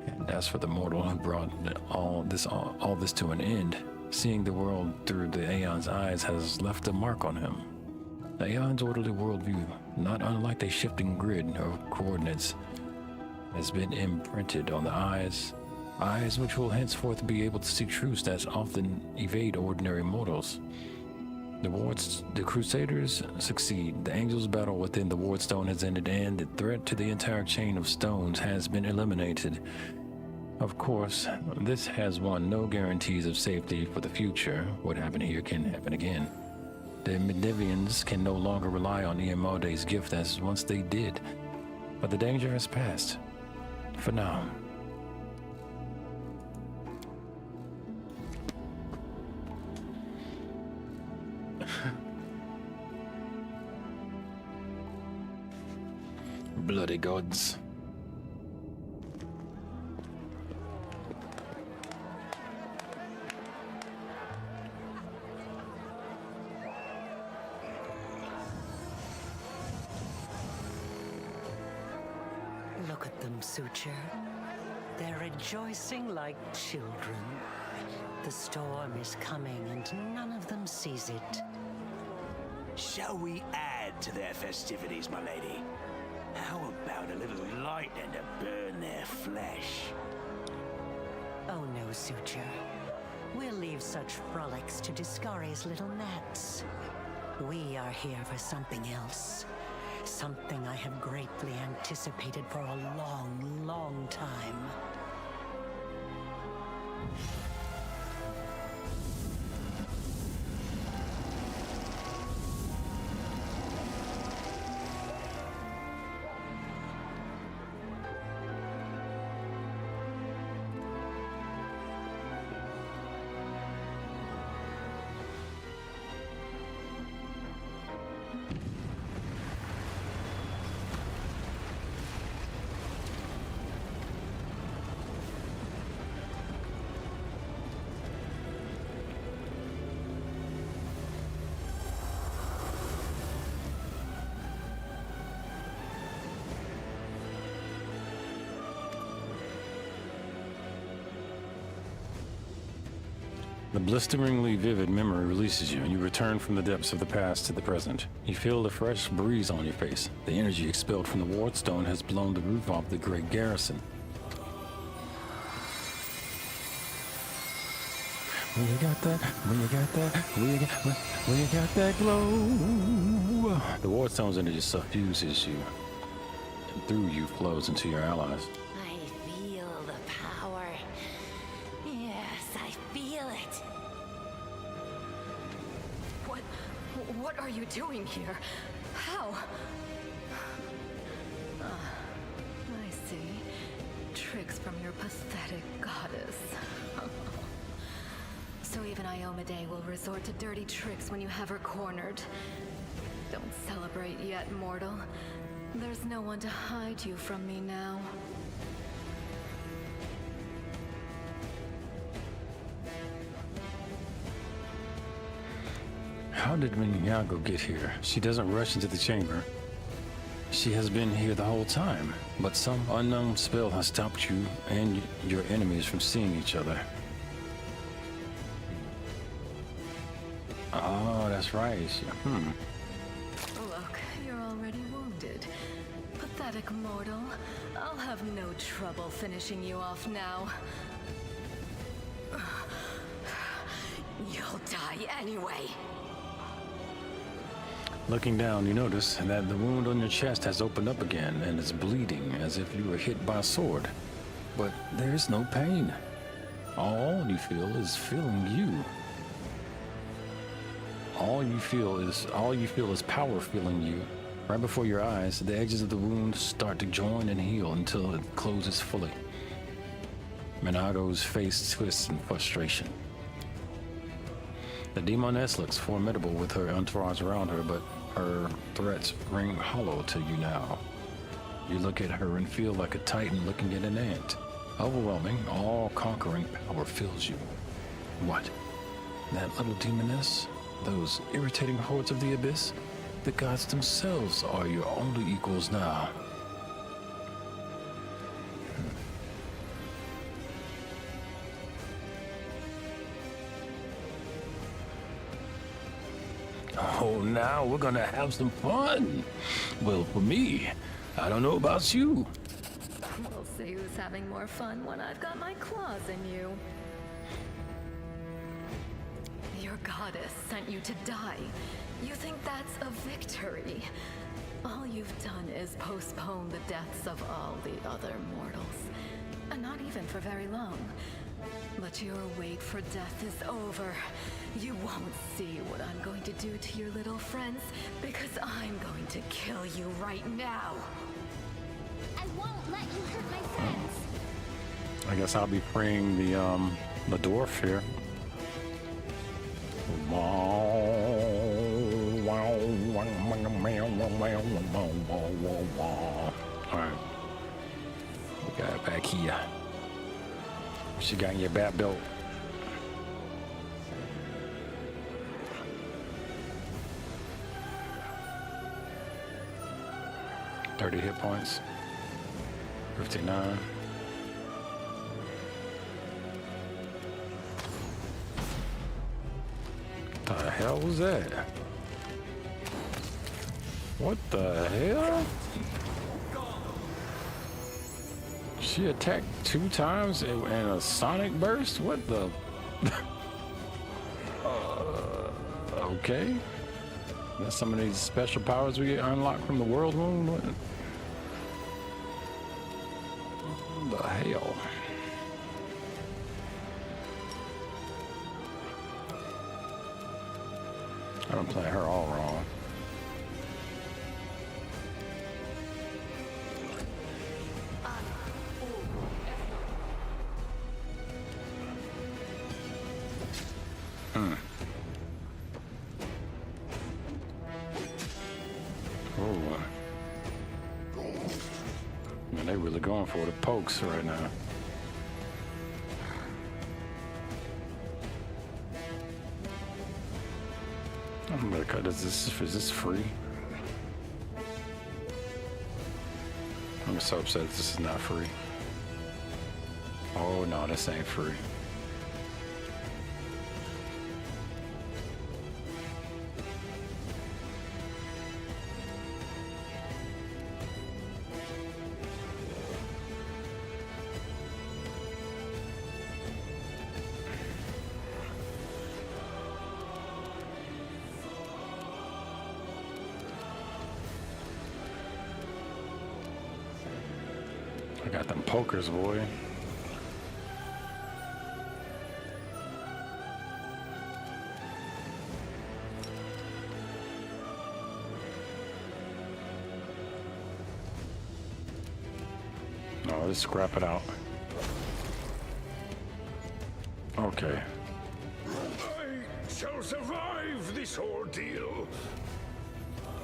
And as for the mortal who brought all this to an end, seeing the world through the Aeon's eyes has left a mark on him. The Aeon's orderly worldview, not unlike a shifting grid of coordinates, has been imprinted on the eyes which will henceforth be able to see truths that often evade ordinary mortals. The Crusaders succeed. The angels' battle within the Wardstone has ended, and the threat to the entire chain of stones has been eliminated. Of course, this has won no guarantees of safety for the future. What happened here can happen again. The Medivians can no longer rely on Iomode's gift as once they did, but the danger has passed. For now. Bloody gods. Look at them, Suture. They're rejoicing like children. The storm is coming and none of them sees it. Shall we add to their festivities, my lady? How about a little lightning to burn their flesh? Oh no, Suture. We'll leave such frolics to Discari's little gnats. We are here for something else. Something I have greatly anticipated for a long, long time. The blisteringly vivid memory releases you, and you return from the depths of the past to the present. You feel the fresh breeze on your face. The energy expelled from the wardstone has blown the roof off the great garrison. When you got that, when you got that, when you got that glow. The wardstone's energy suffuses you, and through you flows into your allies. I feel the power. Yes, I feel it. What are you doing here? How? I see. Tricks from your pathetic goddess. So even Iomade will resort to dirty tricks when you have her cornered. Don't celebrate yet, mortal. There's no one to hide you from me now. How did Minyago get here? She doesn't rush into the chamber. She has been here the whole time, but some unknown spell has stopped you and your enemies from seeing each other. Oh, that's right. Look, you're already wounded. Pathetic mortal. I'll have no trouble finishing you off now. You'll die anyway. Looking down, you notice that the wound on your chest has opened up again and is bleeding as if you were hit by a sword. But there is no pain. All you feel is feeling you. All you feel is power feeling you. Right before your eyes, the edges of the wound start to join and heal until it closes fully. Minago's face twists in frustration. The demoness looks formidable with her entourage around her, but her threats ring hollow to you now. You look at her and feel like a titan looking at an ant. Overwhelming, all-conquering power fills you. What? That little demoness? Those irritating hordes of the abyss? The gods themselves are your only equals now. Oh, now we're gonna have some fun. Well, for me, I don't know about you. We'll see who's having more fun when I've got my claws in you. Your goddess sent you to die. You think that's a victory? All you've done is postpone the deaths of all the other mortals. And not even for very long. But your wait for death is over. You won't see what I'm going to do to your little friends, because I'm going to kill you right now. I won't let you hurt my friends. I guess I'll be freeing the dwarf here. Alright. We got it back here. What you got in your bat belt? $30 hit points. 59. What the hell was that? What the hell? She attacked 2 times in a sonic burst? What the? Okay. That's some of these special powers we get unlocked from the world wound? What the hell? I don't play her all wrong. Man, they really going for the pokes right now. I'm gonna cut this. Is this free? I'm so upset this is not free. Oh no, this ain't free. I got them pokers, boy. No, let's scrap it out. Okay. I shall survive this ordeal.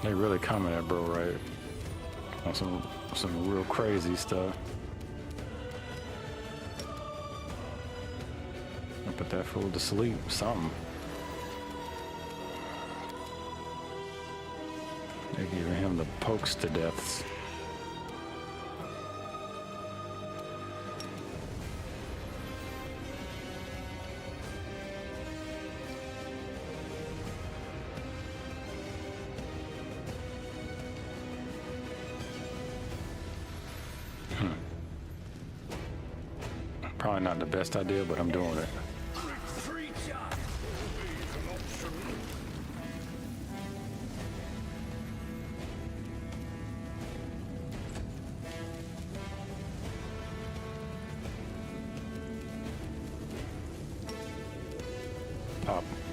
They really coming at bro, right? On some real crazy stuff. I put that fool to sleep. Something. They giving him the pokes to deaths. Probably not the best idea, but I'm doing it.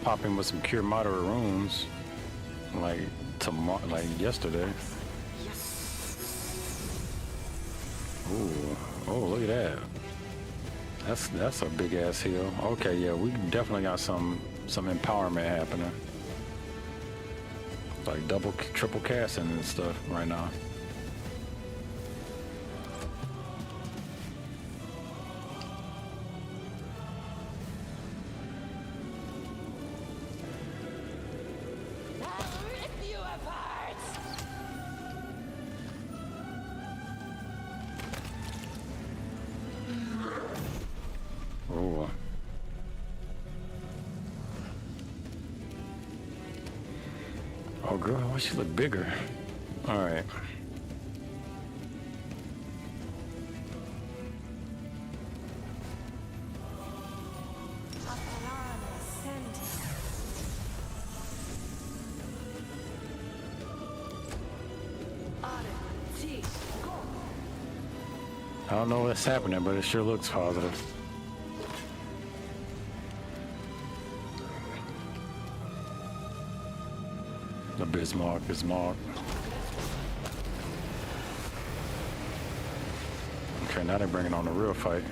Pop him with some cure moderate runes, like yesterday. Ooh, oh look at that. That's a big ass heal. Okay, yeah, we definitely got some empowerment happening. Like double, triple casting and stuff right now. Oh. Oh, girl, why she look bigger? All right. I don't know what's happening, but it sure looks positive. The Bismarck. Okay, now they're bringing on the real fight.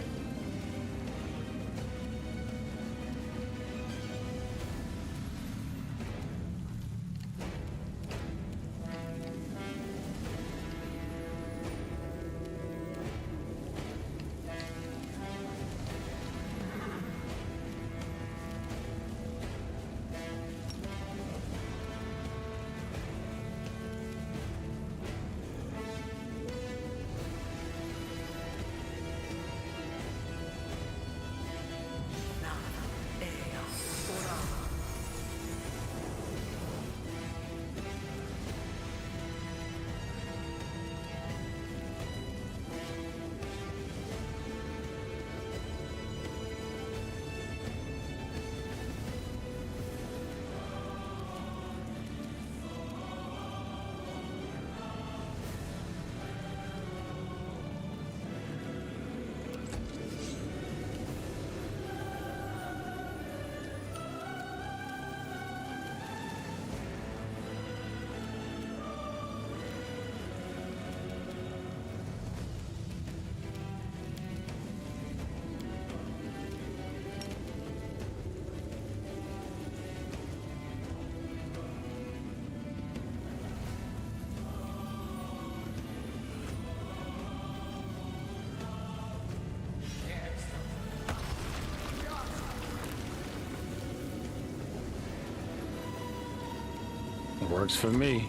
Works for me.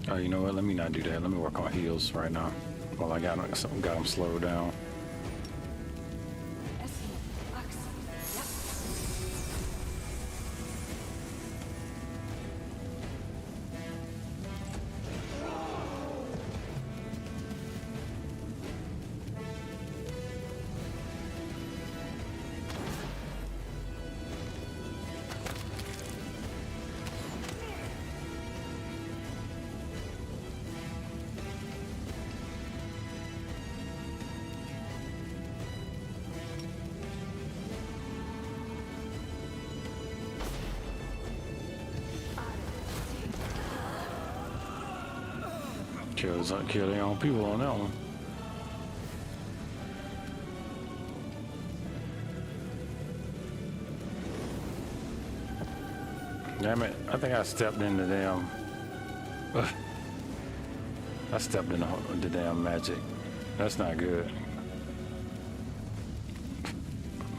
Oh, you know what? Let me not do that. Let me work on heals right now. Well, I got him slowed down. Kill their own people on that one. Damn it, I think I stepped into damn... I stepped into the damn magic. That's not good.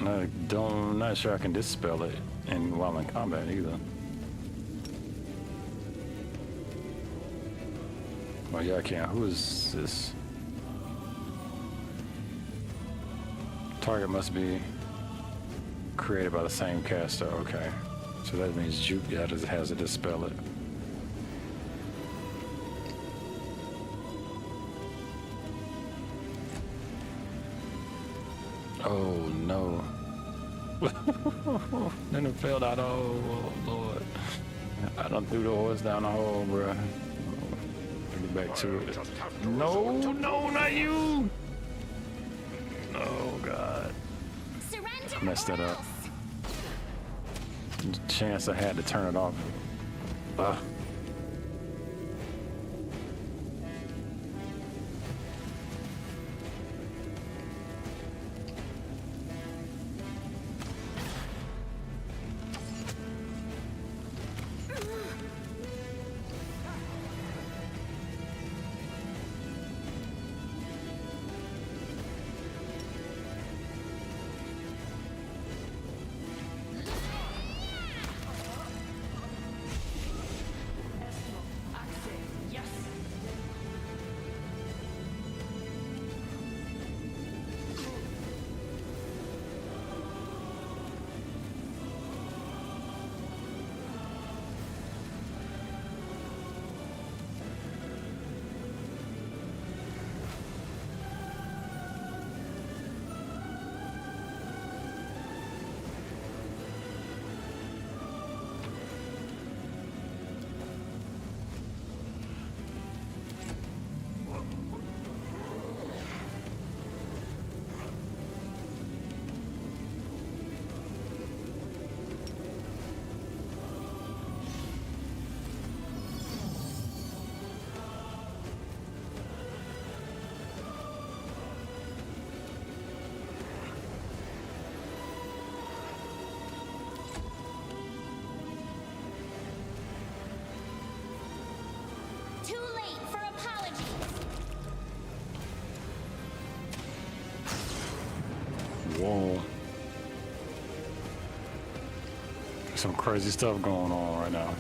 I'm not sure I can dispel it while in combat either. Oh yeah, I can. Who is this? Target must be created by the same caster. Okay. So that means Juke has to dispel it. Oh no. Then it fell out. Oh Lord. I done threw the horse down the hole, bruh. Back to it. No, not you! Oh God. I messed that up. Chance I had to turn it off. Whoa. Some crazy stuff going on right now.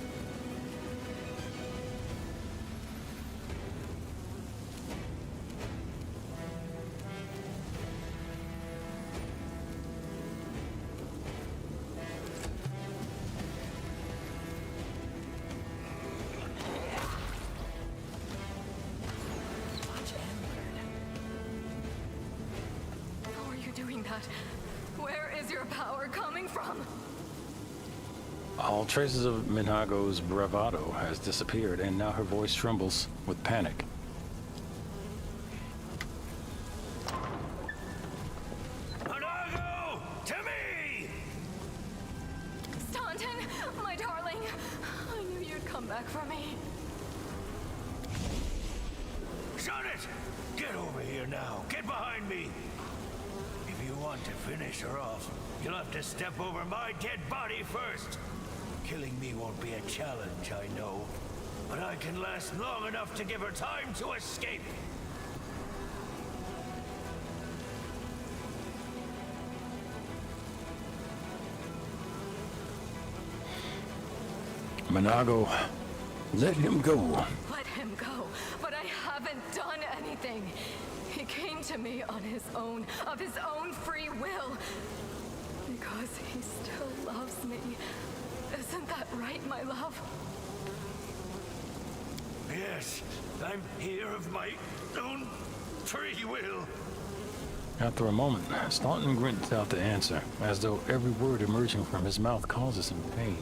Where is your power coming from? All traces of Minago's bravado has disappeared, and now her voice trembles with panic. Minago! To me! Staunton, my darling, I knew you'd come back for me. Shut it! Get over here now. Get behind me. If If you want to finish her off, you'll have to step over my dead body first. Killing me won't be a challenge, I know. But I can last long enough to give her time to escape. Monago, let him go. Let him go, but I haven't done anything. He came to me on his own, of his own free will. Because he still loves me. Isn't that right, my love? Yes, I'm here of my own free will. After a moment, Staunton grins out the answer, as though every word emerging from his mouth causes him pain.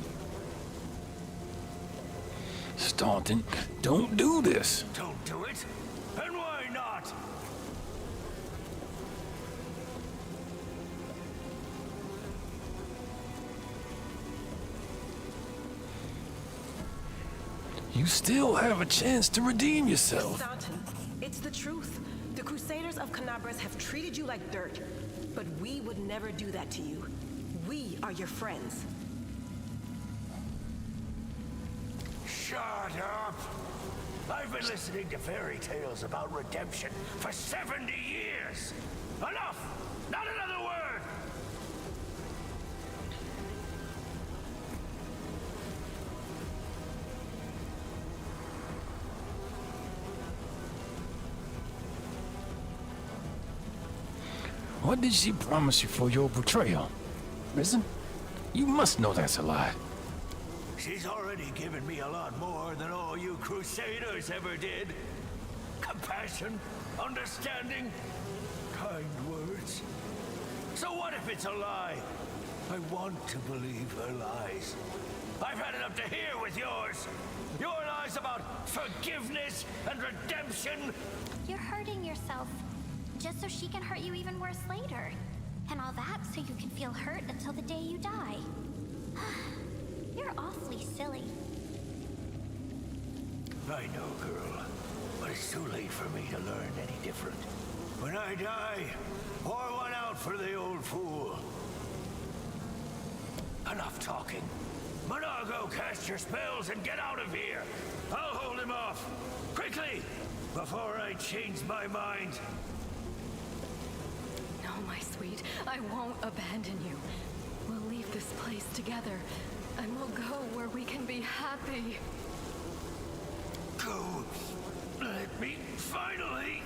Staunton, don't do this. Don't do it? And why not? You still have a chance to redeem yourself. Staunton, it's the truth. The Crusaders of Canabras have treated you like dirt. But we would never do that to you. We are your friends. Shut up! I've been listening to fairy tales about redemption for 70 years! Enough! Not another word! What did she promise you for your betrayal? Risen? You must know that's a lie. She's already given me a lot more than all you Crusaders ever did. Compassion, understanding, kind words. So what if it's a lie? I want to believe her lies. I've had it up to here with yours. Your lies about forgiveness and redemption. You're hurting yourself, just so she can hurt you even worse later. And all that so you can feel hurt until the day you die. You're awfully silly. I know, girl. But it's too late for me to learn any different. When I die, pour one out for the old fool. Enough talking. Monago, cast your spells and get out of here. I'll hold him off. Quickly, before I change my mind. No, my sweet, I won't abandon you. We'll leave this place together, and we'll go where we can be happy. Go. Let me finally.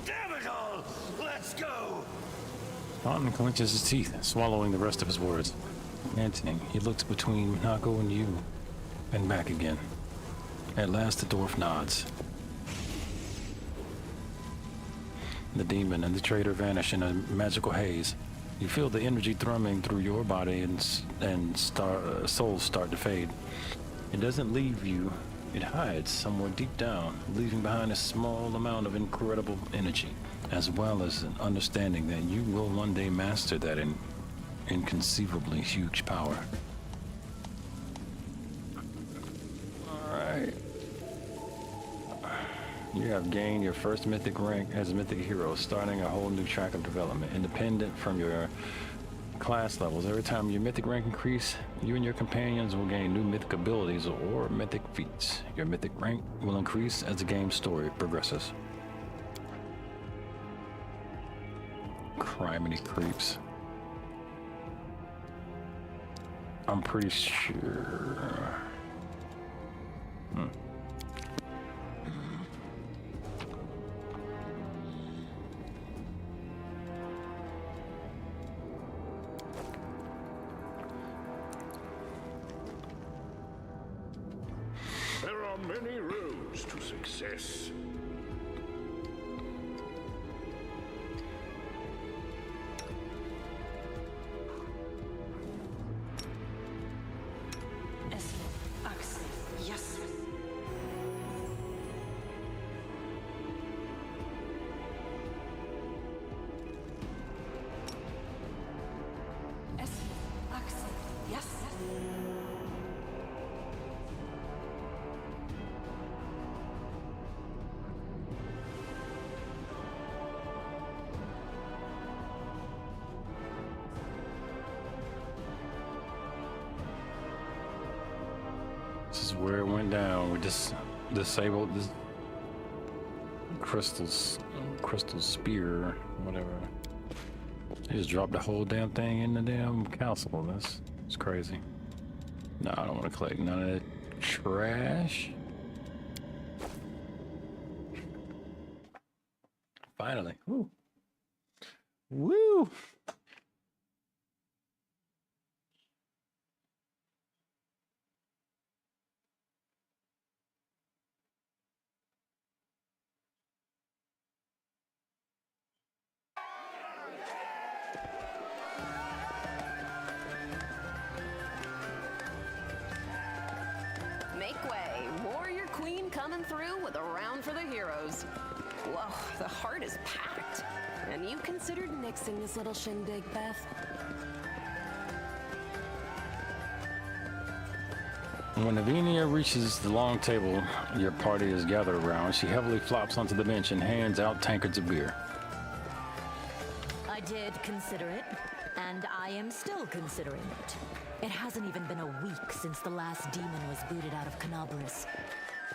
Damn it all! Let's go! Staunton clenches his teeth, swallowing the rest of his words. Panting, he looks between Monago and you, and back again. At last the dwarf nods. The demon and the traitor vanish in a magical haze. You feel the energy thrumming through your body and souls start to fade. It doesn't leave you, it hides somewhere deep down, leaving behind a small amount of incredible energy, as well as an understanding that you will one day master that inconceivably huge power. Alright. You have gained your first mythic rank as a mythic hero, starting a whole new track of development, independent from your class levels. Every time your mythic rank increase, you and your companions will gain new mythic abilities or mythic feats. Your mythic rank will increase as the game's story progresses. Criminy creeps. I'm pretty sure. There are many roads to success. Yes. Yes. This is where it went down. We just disabled this crystal spear, whatever. They just dropped the whole damn thing in the damn castle. That's crazy. No, I don't want to collect none of that trash. Finally. Woo. Woo. Make way. Warrior Queen coming through with a round for the heroes. Whoa, the heart is packed. And you considered nixing this little shindig, Beth? When Lavinia reaches the long table your party is gathered around, she heavily flops onto the bench and hands out tankards of beer. I did consider it, and I am still considering it. It hasn't even been a week since the last demon was booted out of Canabras.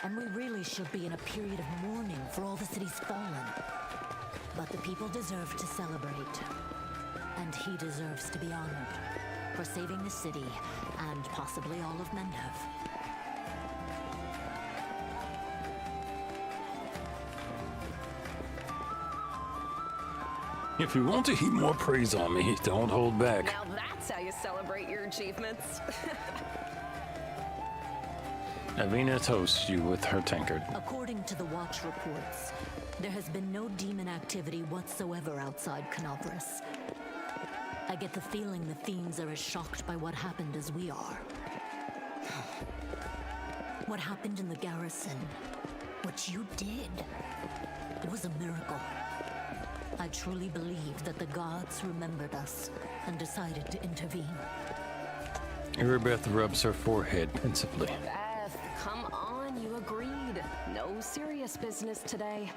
And we really should be in a period of mourning for all the city's fallen. But the people deserve to celebrate. And he deserves to be honored for saving the city and possibly all of Mendev. If you want to heap more praise on me, don't hold back. Now that's how you celebrate your achievements. Avina toasts you with her tankard. According to the Watch reports, there has been no demon activity whatsoever outside Canabras. I get the feeling the fiends are as shocked by what happened as we are. What happened in the garrison, what you did, it was a miracle. I truly believe that the gods remembered us and decided to intervene. Irabeth rubs her forehead pensively. Beth, come on, you agreed. No serious business today.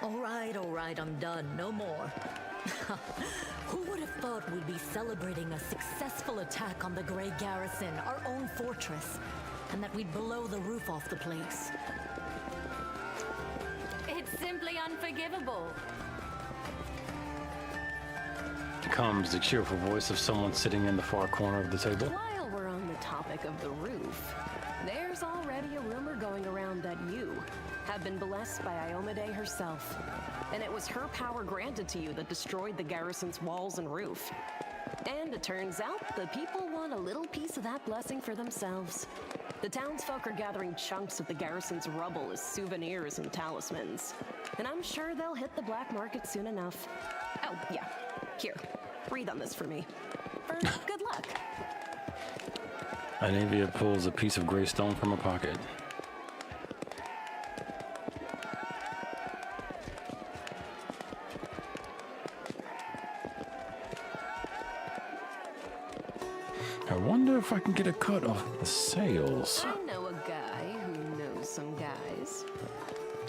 All right, I'm done. No more. Who would have thought we'd be celebrating a successful attack on the Grey Garrison, our own fortress, and that we'd blow the roof off the place? It's simply unforgivable. Comes the cheerful voice of someone sitting in the far corner of the table. While we're on the topic of the roof, there's already a rumor going around that you have been blessed by Iomade herself. And it was her power granted to you that destroyed the garrison's walls and roof. And it turns out the people want a little piece of that blessing for themselves. The townsfolk are gathering chunks of the garrison's rubble as souvenirs and talismans. And I'm sure they'll hit the black market soon enough. Oh, yeah. Here, breathe on this for me. For good luck. Anavia pulls a piece of gray stone from her pocket. I wonder if I can get a cut off the sails. I know a guy who knows some guys.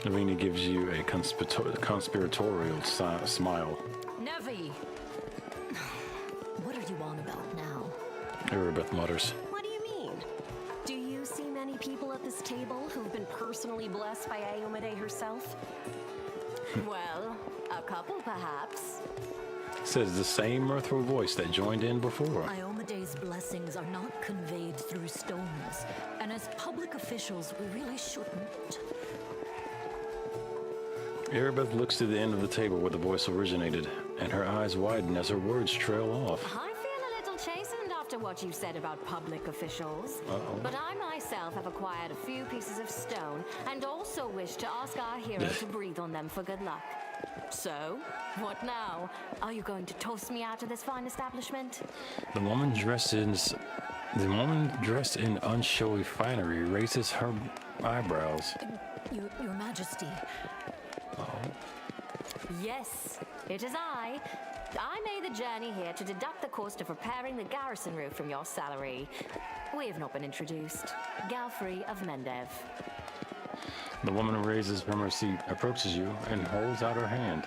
Lavinia gives you a conspiratorial smile. Nevi! What are you on about now? Irabeth mutters. What do you mean? Do you see many people at this table who've been personally blessed by Iomade herself? Well, a couple perhaps. Says the same mirthful voice that joined in before. Iomade's blessings are not conveyed through stones, and as public officials, we really shouldn't. Irabeth looks to the end of the table where the voice originated, and her eyes widen as her words trail off. I feel a little chastened after what you said about public officials. Uh-oh. But I myself have acquired a few pieces of stone and also wish to ask our hero to breathe on them for good luck. So, what now? Are you going to toss me out of this fine establishment? The woman dressed in unshowy finery raises her eyebrows. Your Majesty. Oh. Yes, it is I. I made the journey here to deduct the cost of repairing the garrison roof from your salary. We have not been introduced. Galfrey of Mendev. The woman raises from her seat, approaches you, and holds out her hand.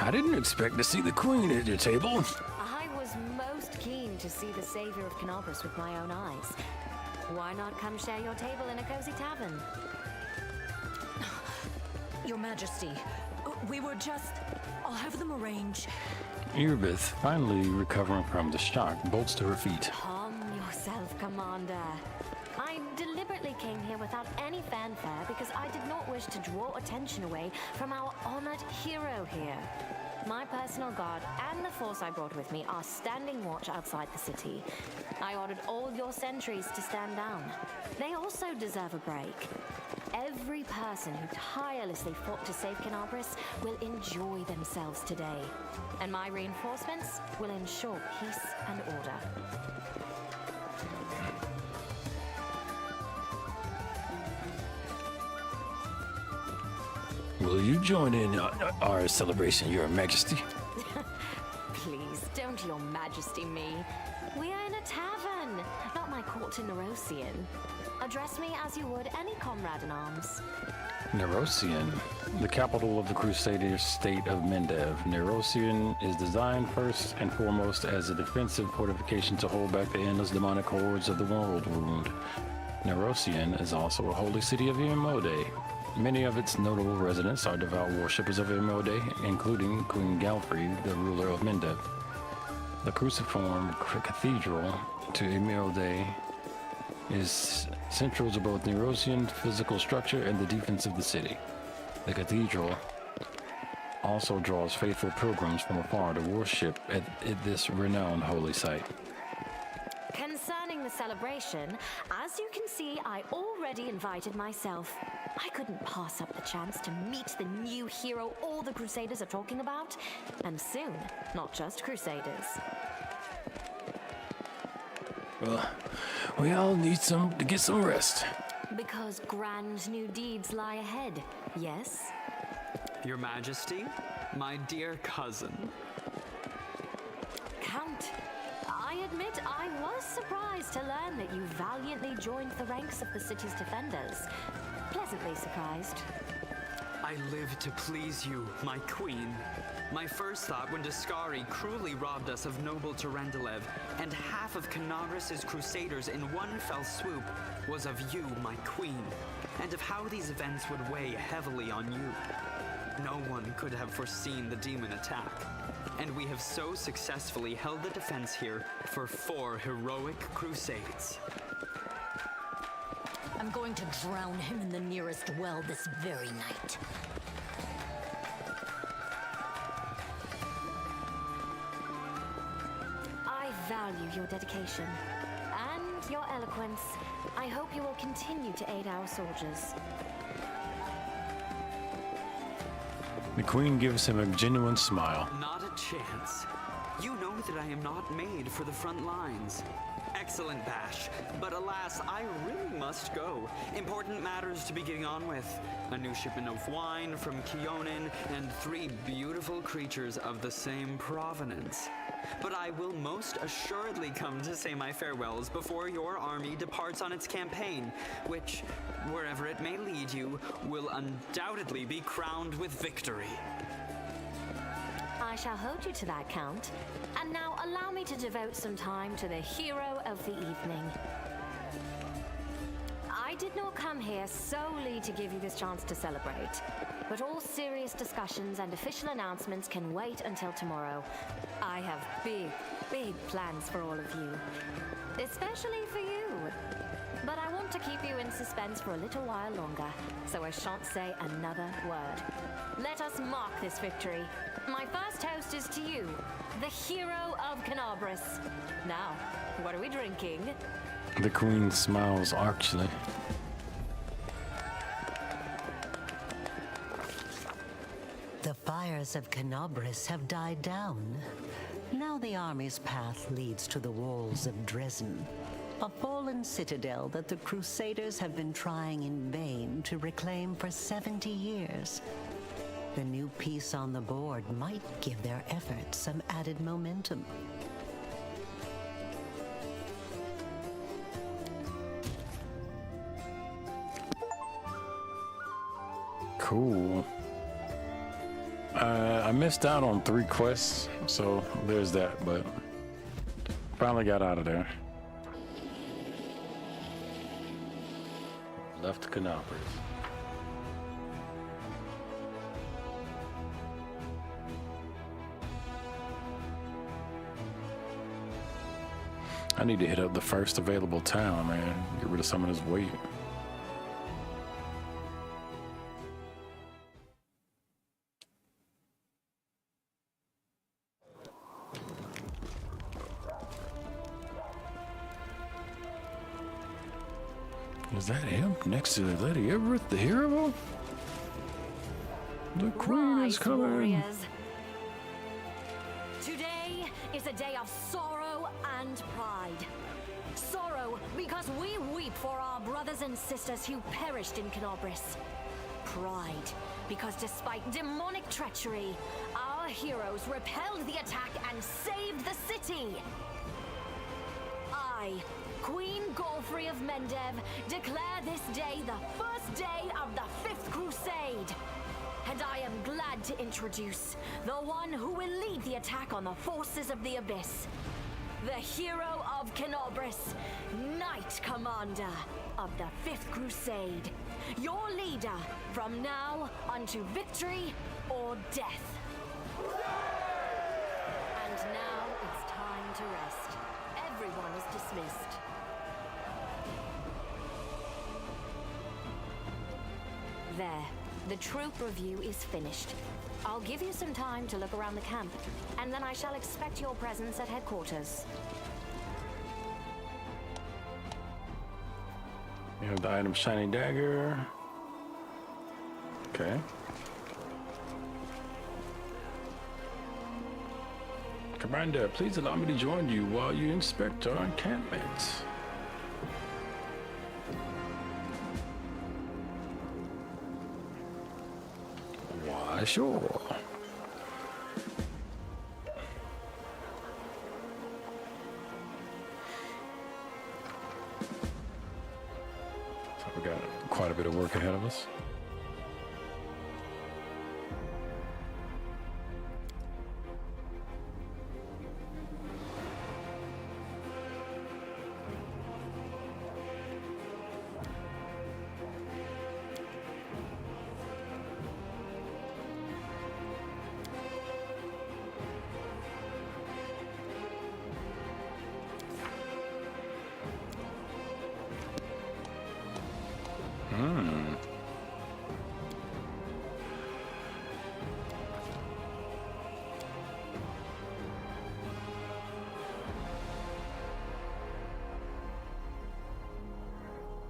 I didn't expect to see the queen at your table. I was most keen to see the savior of Canobras with my own eyes. Why not come share your table in a cozy tavern? Your Majesty, we were just... I'll have them arrange. Irbith, finally recovering from the shock, bolts to her feet. Calm yourself, Commander. I deliberately came here without any fanfare because I did not wish to draw attention away from our honored hero here. My personal guard and the force I brought with me are standing watch outside the city. I ordered all your sentries to stand down. They also deserve a break. Every person who tirelessly fought to save Canobras will enjoy themselves today. And my reinforcements will ensure peace and order. Will you join in our celebration, Your Majesty? Please, don't Your Majesty me. We are in a tavern, not my court in Nerosian. Address me as you would any comrade in arms. Nerosian, the capital of the Crusader state of Mendev. Nerosian is designed first and foremost as a defensive fortification to hold back the endless demonic hordes of the world wound. Nerosian is also a holy city of Imode. Many of its notable residents are devout worshippers of Imode, including Queen Galfrey, the ruler of Mendev. The cruciform cathedral to Imode is central to both Nerosian physical structure and the defense of the city. The cathedral also draws faithful pilgrims from afar to worship at this renowned holy site. Concerning the celebration, as you can see, I already invited myself. I couldn't pass up the chance to meet the new hero all the Crusaders are talking about, and soon, not just Crusaders. Well, we all need to get some rest. Because grand new deeds lie ahead, yes? Your Majesty, my dear cousin. Count, I admit I was surprised to learn that you valiantly joined the ranks of the city's defenders. Pleasantly surprised. I live to please you, my queen. My first thought when Dascari cruelly robbed us of noble Tarendalev and half of Canobras' crusaders in one fell swoop was of you, my queen, and of how these events would weigh heavily on you. No one could have foreseen the demon attack, and we have so successfully held the defense here for 4 heroic crusades. I'm going to drown him in the nearest well this very night. I value your dedication and your eloquence. I hope you will continue to aid our soldiers. The queen gives him a genuine smile. Not a chance. You know that I am not made for the front lines. Excellent bash, but alas, I really must go. Important matters to be getting on with. A new shipment of wine from Kionin and 3 beautiful creatures of the same provenance. But I will most assuredly come to say my farewells before your army departs on its campaign, which, wherever it may lead you, will undoubtedly be crowned with victory. I shall hold you to that, Count. And now allow me to devote some time to the hero of the evening. I did not come here solely to give you this chance to celebrate, but all serious discussions and official announcements can wait until tomorrow. I have big plans for all of you, especially for you. But I want to keep you in suspense for a little while longer, so I shan't say another word. Let us mark this victory. My first toast is to you, the hero of Canobras. Now, what are we drinking? The queen smiles archly. The fires of Canobras have died down. Now the army's path leads to the walls of Dresden, a fallen citadel that the Crusaders have been trying in vain to reclaim for 70 years. The new piece on the board might give their efforts some added momentum. Cool. I missed out on 3 quests, so there's that, but finally got out of there. Left Canopus. I need to hit up the first available town, man. Get rid of some of this weight. Is that him next to Lady Everett, the hero? The queen is coming. Warriors. Today is a day of sorrow and pride. Sorrow because we weep for our brothers and sisters who perished in Canobris. Pride because despite demonic treachery, our heroes repelled the attack and saved the city. I, Queen Golfrey of Mendev, declare this day the first day of the 5th Crusade. And I am glad to introduce the one who will lead the attack on the forces of the Abyss. The hero of Canobris, Knight Commander of the 5th Crusade. Your leader from now unto victory or death. And now it's time to rest. Everyone is dismissed. There. The troop review is finished. I'll give you some time to look around the camp, and then I shall expect your presence at headquarters. You have the item Shiny Dagger. Okay. Commander, please allow me to join you while you inspect our encampment. Why, sure. So we got quite a bit of work ahead of us.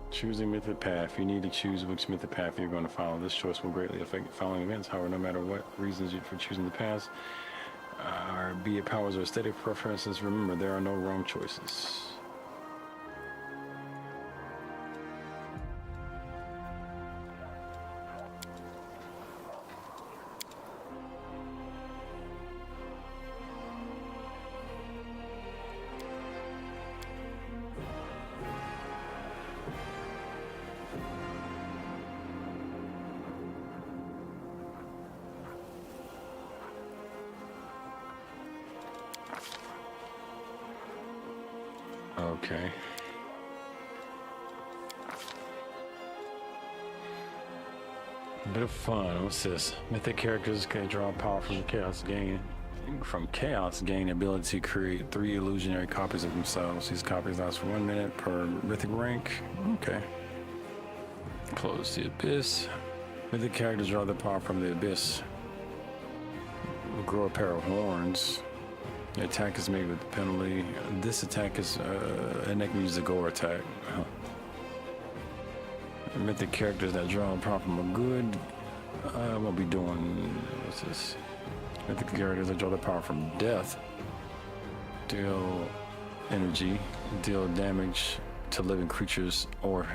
Choosing mythic path. You need to choose which mythic path you're going to follow. This choice will greatly affect the following events. However, no matter what reasons for choosing the path, or be it powers or aesthetic preferences, remember there are no wrong choices. Okay. A bit of fun. What's this? Mythic characters can draw power from the chaos gain. From chaos, gain the ability to create 3 illusionary copies of themselves. These copies last for 1 minute per mythic rank. Okay. Close the abyss. Mythic characters draw their power from the abyss. Grow a pair of horns. The attack is made with the penalty. This attack is, and they can use the gore attack. Mythic characters that draw a power from a good, I won't be doing, what's this? Mythic characters that draw their power from death. Deal energy, deal damage to living creatures or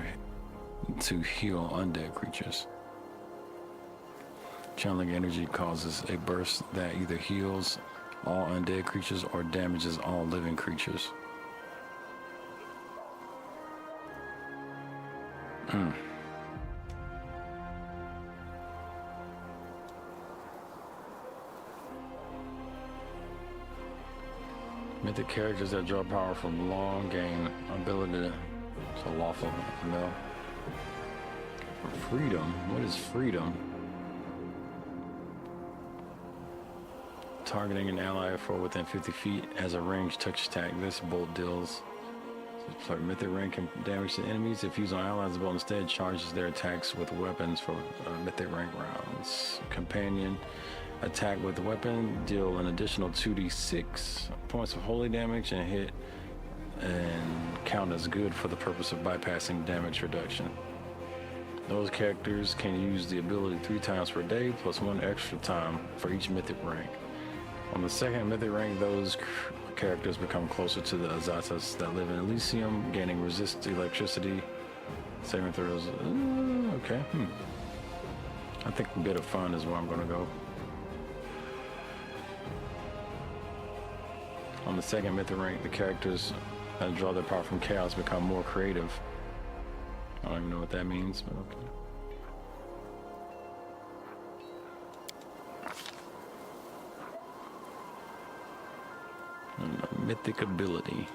to heal undead creatures. Channeling energy causes a burst that either heals all undead creatures or damages all living creatures. Mythic characters that draw power from long gain ability to lawful mill. Freedom. What is freedom? Targeting an ally for within 50 feet as a ranged touch attack. This bolt deals mythic rank can damage to enemies. If used on allies, the bolt instead charges their attacks with weapons for mythic rank rounds. Companion attack with the weapon, deal an additional 2d6 points of holy damage and hit and count as good for the purpose of bypassing damage reduction. Those characters can use the ability 3 times per day plus 1 extra time for each mythic rank. On the second mythic rank, those characters become closer to the Azatas that live in Elysium, gaining resist electricity, saving throws. Okay. I think a bit of fun is where I'm gonna go. On the second mythic rank, the characters that draw their power from chaos become more creative. I don't even know what that means, but okay. Mythic ability.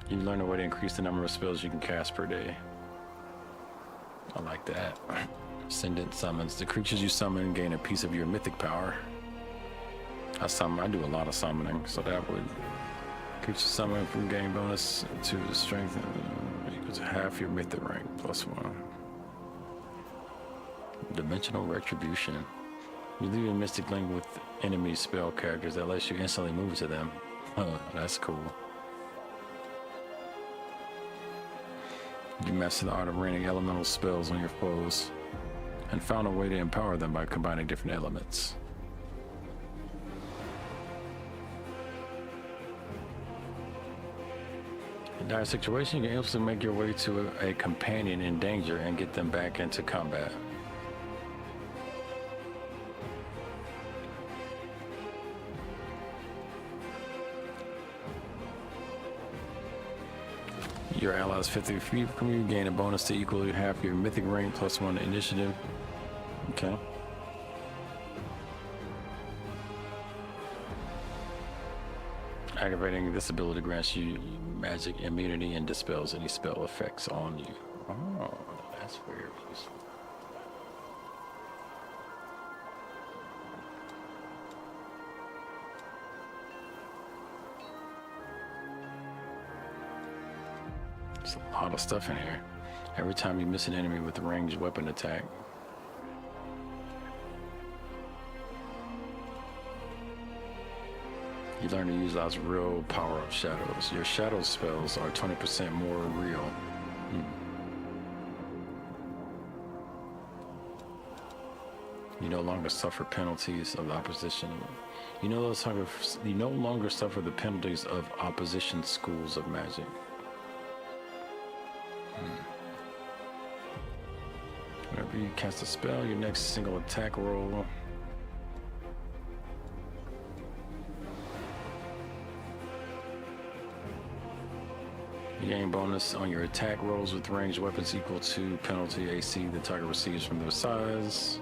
You learn a way to increase the number of spells you can cast per day. I like that. Ascendant summons. The creatures you summon gain a piece of your mythic power. I do a lot of summoning, so that would creature summon from gain bonus to the strength equals half your mythic rank plus 1. Dimensional retribution. You leave a mystic link with enemy spell characters that lets you instantly move to them. Oh, that's cool. You master the art of raining elemental spells on your foes and found a way to empower them by combining different elements. In dire situation, you can instantly make your way to a companion in danger and get them back into combat. Your allies 50 feet from you gain a bonus to equal half your mythic rank plus 1 initiative. Okay. Activating this ability grants you magic immunity and dispels any spell effects on you. Oh, that's very useful. There's a lot of stuff in here. Every time you miss an enemy with a ranged weapon attack, you learn to utilize real power-up shadows. Your shadow spells are 20% more real. You no longer suffer penalties of opposition. You no longer suffer the penalties of opposition schools of magic. Whenever you cast a spell, your next single attack roll you gain bonus on your attack rolls with ranged weapons equal to penalty AC the target receives from their size.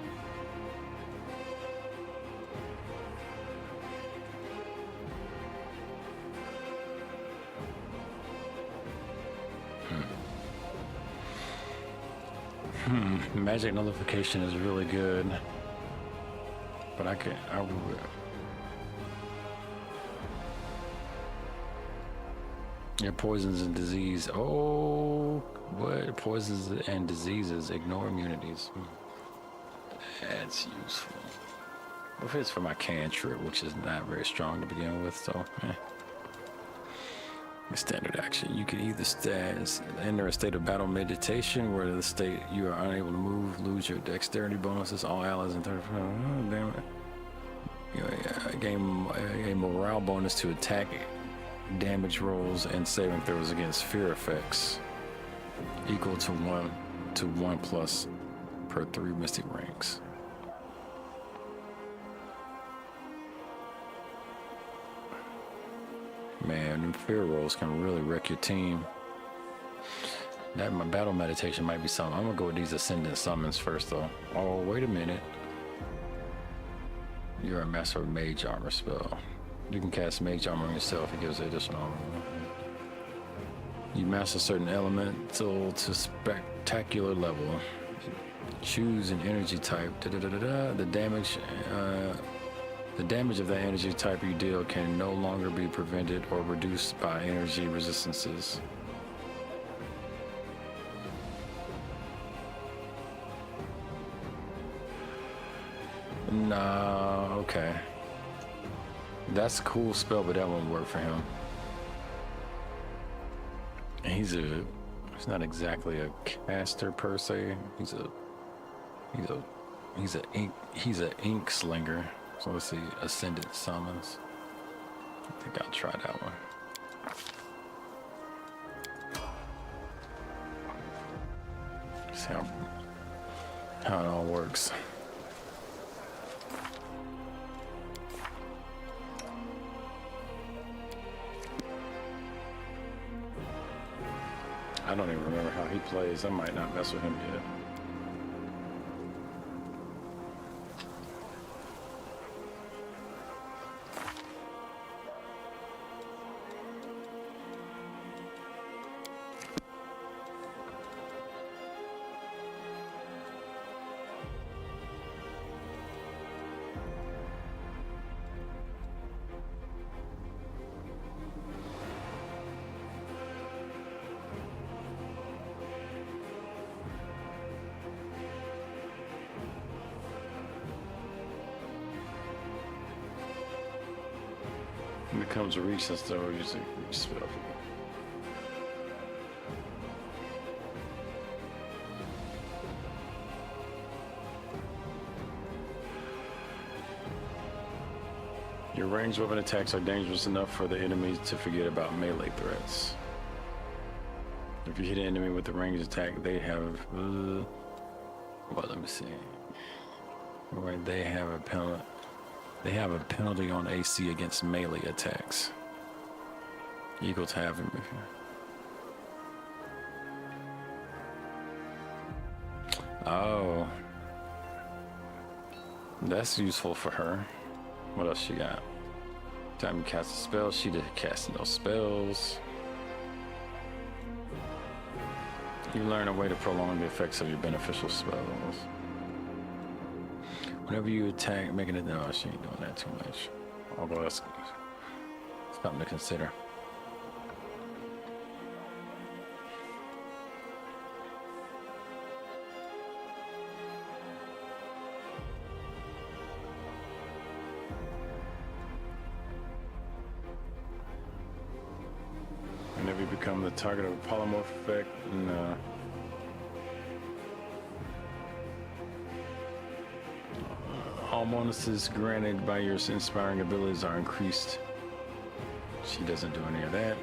Magic nullification is really good, but yeah, poisons and disease. Oh, what? Poisons and diseases ignore immunities. That's useful. If it's for my cantrip, which is not very strong to begin with, so standard action. You can either enter a state of battle meditation, where the state you are unable to move, lose your dexterity bonuses, all allies in 30. Oh, damn it. Gain a morale bonus to attack damage rolls and saving throws against fear effects equal to 1 plus per 3 mystic ranks. Man, fear rolls can really wreck your team. That my battle meditation might be something. I'm gonna go with these ascendant summons first, though. Oh, wait a minute. You're a master of mage armor spell. You can cast mage armor on yourself. It gives additional armor. You master certain elemental to spectacular level. Choose an energy type. The damage of that energy type you deal can no longer be prevented or reduced by energy resistances. Nah, okay. That's a cool spell, but that won't work for him. And he's not exactly a caster per se. He's an ink slinger. So let's see, Ascendant Summons. I think I'll try that one. See how it all works. I don't even remember how he plays. I might not mess with him yet. When it comes to reach and stuff, we just reach spell. Your ranged weapon attacks are dangerous enough for the enemy to forget about melee threats. If you hit an enemy with a ranged attack, they have well, let me see. Right, they have a penalty. They have a penalty on AC against melee attacks. Equal to half. Oh. That's useful for her. What else she got? Time you cast a spell, she did cast no spells. You learn a way to prolong the effects of your beneficial spells. Whenever you attack, making it. No, she ain't doing that too much. Although that's something to consider. Whenever you become the target of a polymorph effect, no. All bonuses granted by your inspiring abilities are increased. She doesn't do any of that.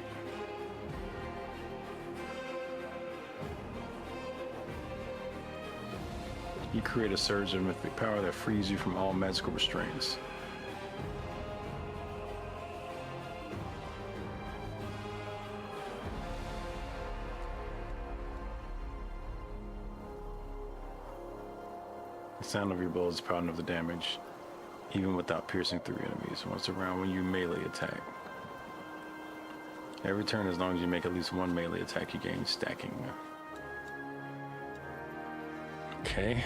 You create a surge of mythic power that frees you from all magical restraints. The sound of your blow is proud of the damage, even without piercing through enemies. Once around when you melee attack. Every turn, as long as you make at least one melee attack, you gain stacking. Okay.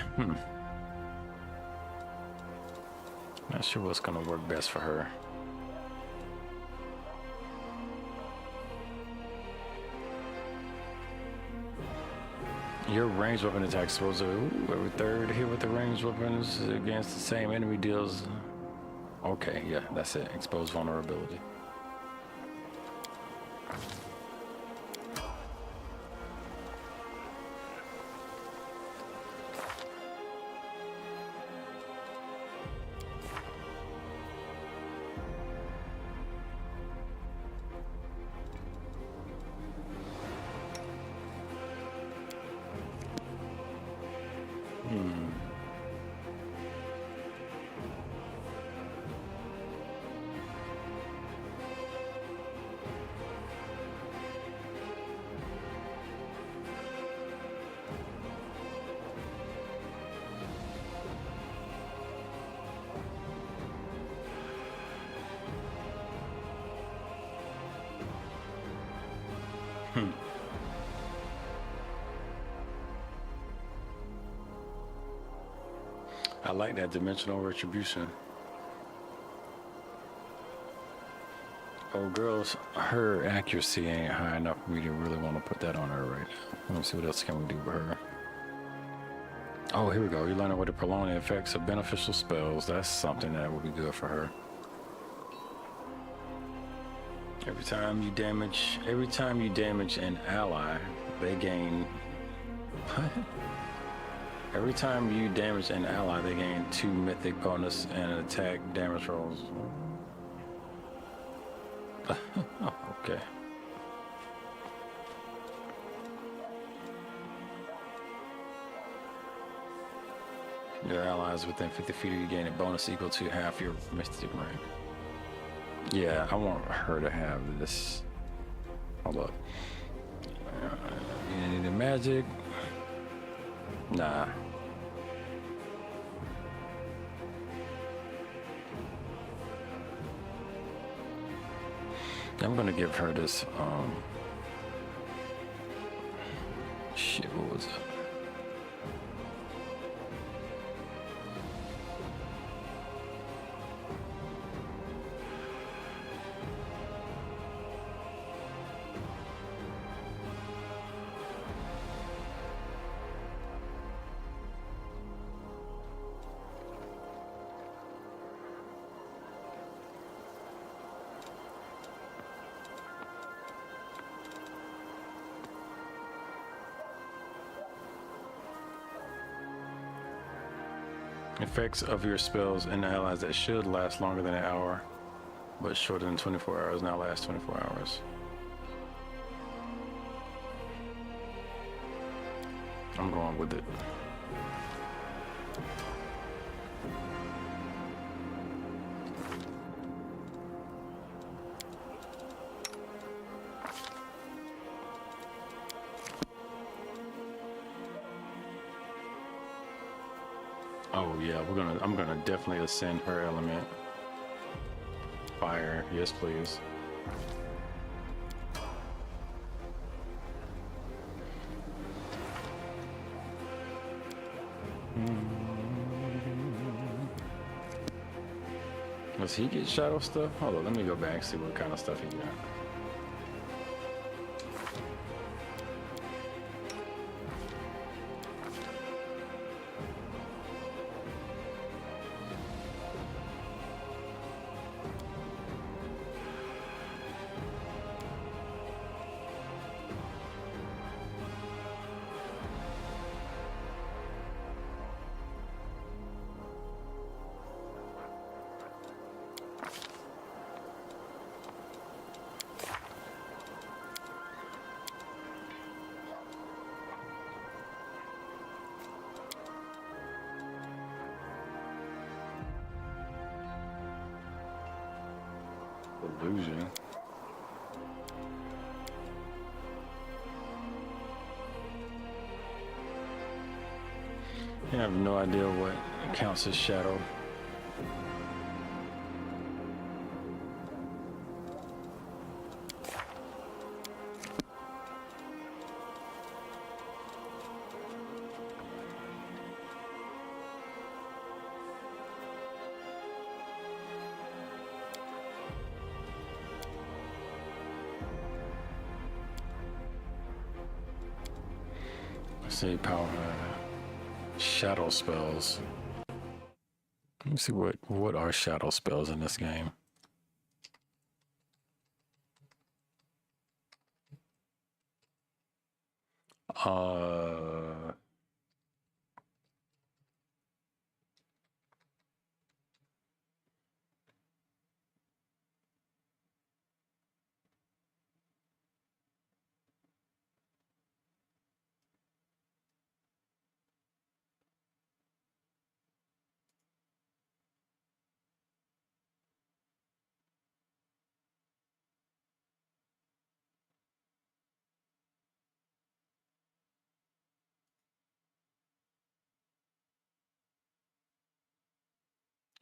Not sure what's gonna work best for her. Your ranged weapon attack supposed to every third hit with the ranged weapons against the same enemy deals. Okay, yeah, that's it. Expose vulnerability. I like that dimensional retribution. Oh, girls, her accuracy ain't high enough for me to really want to put that on her right now. Let me see what else can we do with her. Oh, here we go. You learn a way to prolong the effects of beneficial spells. That's something that would be good for her. Every time you damage an ally, they gain. Every time you damage an ally, they gain 2 mythic bonus and attack damage rolls. Okay. Your allies within 50 feet of you gain a bonus equal to half your mystic rank. Yeah, I want her to have this. Hold up. You need the magic? Nah. I'm gonna give her this, shit, what was it? Effects of your spells and allies that should last longer than an hour, but shorter than 24 hours, now last 24 hours. I'm going with it. Oh yeah, I'm gonna definitely ascend her element. Fire, yes please. Does he get shadow stuff? Hold on, let me go back and see what kind of stuff he got. Illusion. I have no idea what counts as shadow. Say power shadow spells. Let me see what are shadow spells in this game.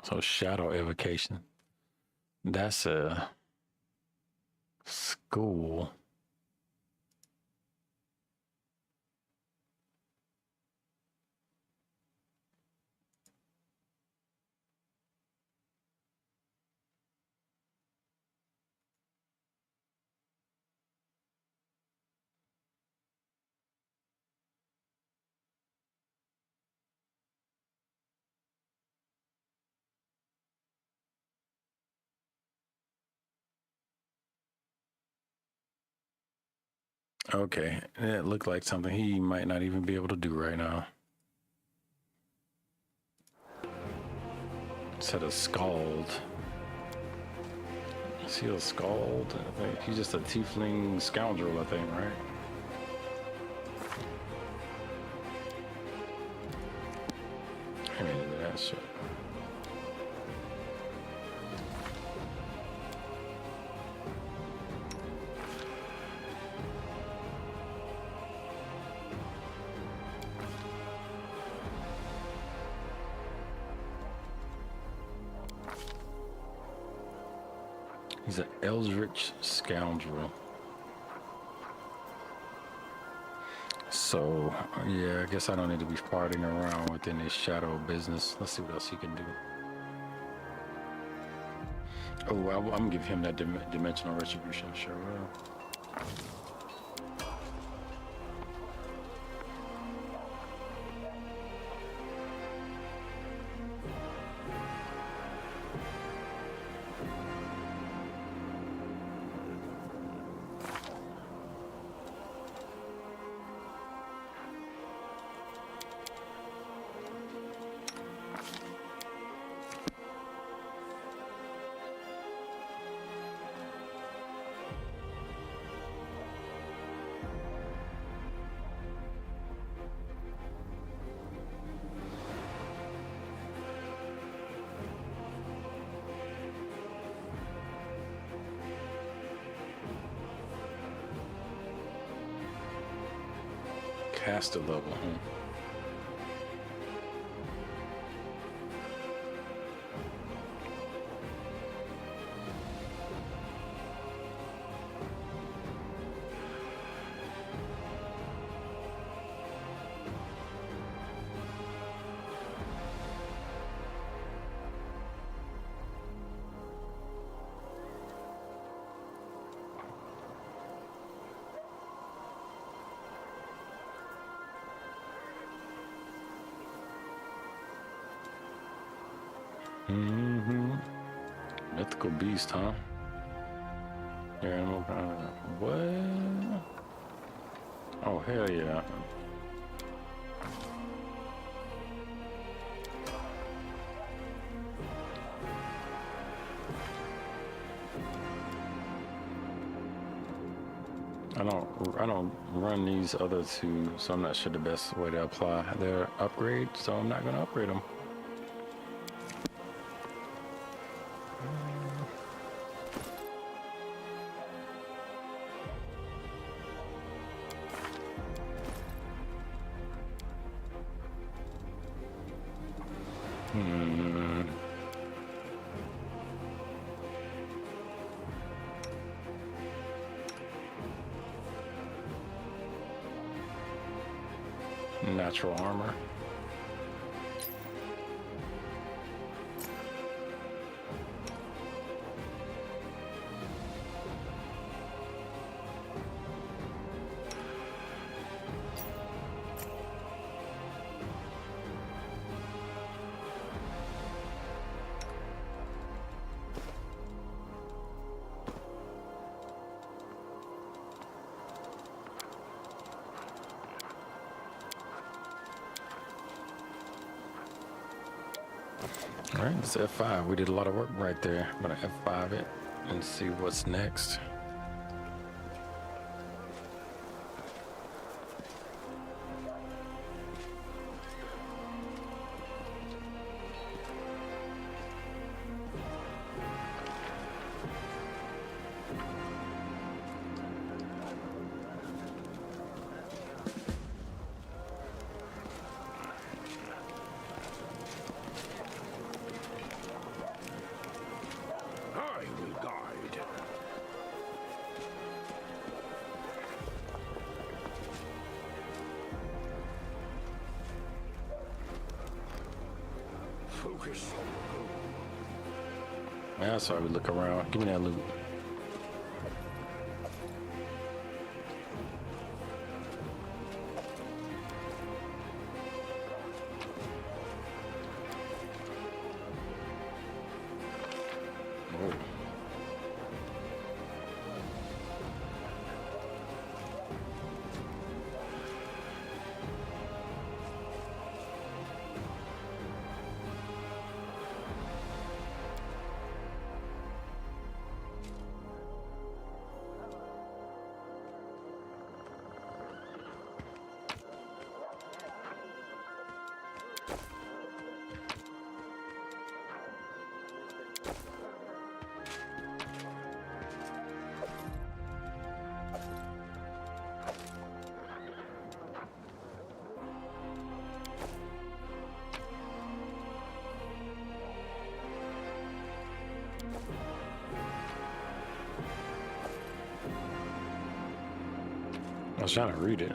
So shadow evocation. That's a school. Okay, it looked like something he might not even be able to do right now. It said a scald. Is he a scald? I think he's just a tiefling scoundrel, I think, right? I mean, that shit. He's an eldritch scoundrel. So, yeah, I guess I don't need to be farting around within his shadow business. Let's see what else he can do. Oh, I'm gonna give him that dimensional retribution, sure will. Caster level, huh? Mythical beast, huh? Your animal. What? Oh, hell yeah. I don't run these other two, so I'm not sure the best way to apply their upgrade, so I'm not gonna upgrade them. Natural armor. All right, it's F5. We did a lot of work right there. I'm gonna F5 it and see what's next. Yeah, so I would look around. Give me that loot. was trying to read it.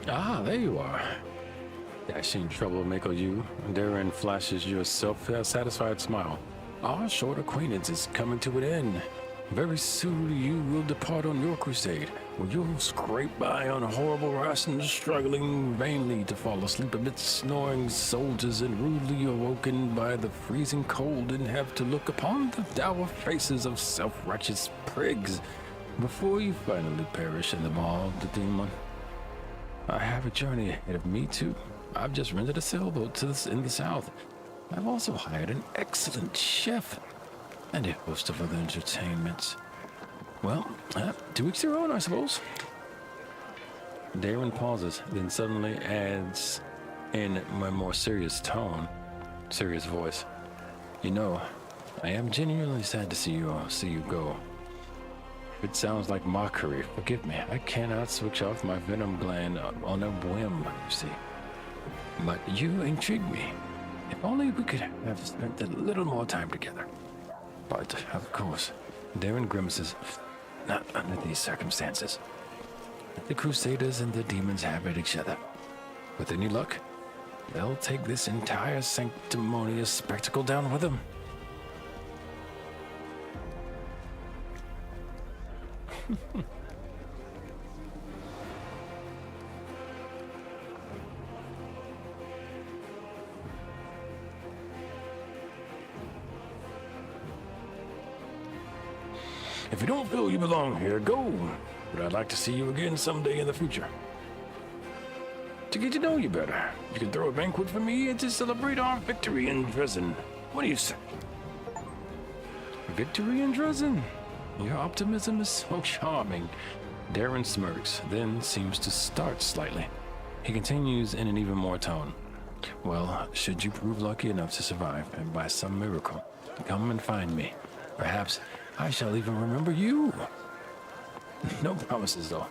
Ah, there you are. Dashing troublemaker you. Therein flashes your self-satisfied smile. Our short acquaintance is coming to an end. Very soon you will depart on your crusade, where you'll scrape by on horrible rations, struggling vainly to fall asleep amidst snoring soldiers and rudely awoken by the freezing cold, and have to look upon the dour faces of self-righteous prigs before you finally perish in the maw of the demon. I have a journey ahead of me, too. I've just rented a sailboat in the south. I've also hired an excellent chef and a host of other entertainments. Well, 2 weeks to your own, I suppose. Darren pauses, then suddenly adds in a more serious voice. You know, I am genuinely sad to see you go. If it sounds like mockery, forgive me. I cannot switch off my venom gland on a whim, you see. But you intrigue me. If only we could have spent a little more time together. But, of course, Darren grimaces. Not under these circumstances. The Crusaders and the demons have at each other. With any luck, they'll take this entire sanctimonious spectacle down with them. If you don't feel you belong here, go. But I'd like to see you again someday in the future. To get to know you better, you can throw a banquet for me and to celebrate our victory in Dresden. What do you say? Victory in Dresden? Your optimism is so charming. Darren smirks, then seems to start slightly. He continues in an even more tone. Well, should you prove lucky enough to survive, and by some miracle, come and find me. Perhaps I shall even remember you. No promises, though.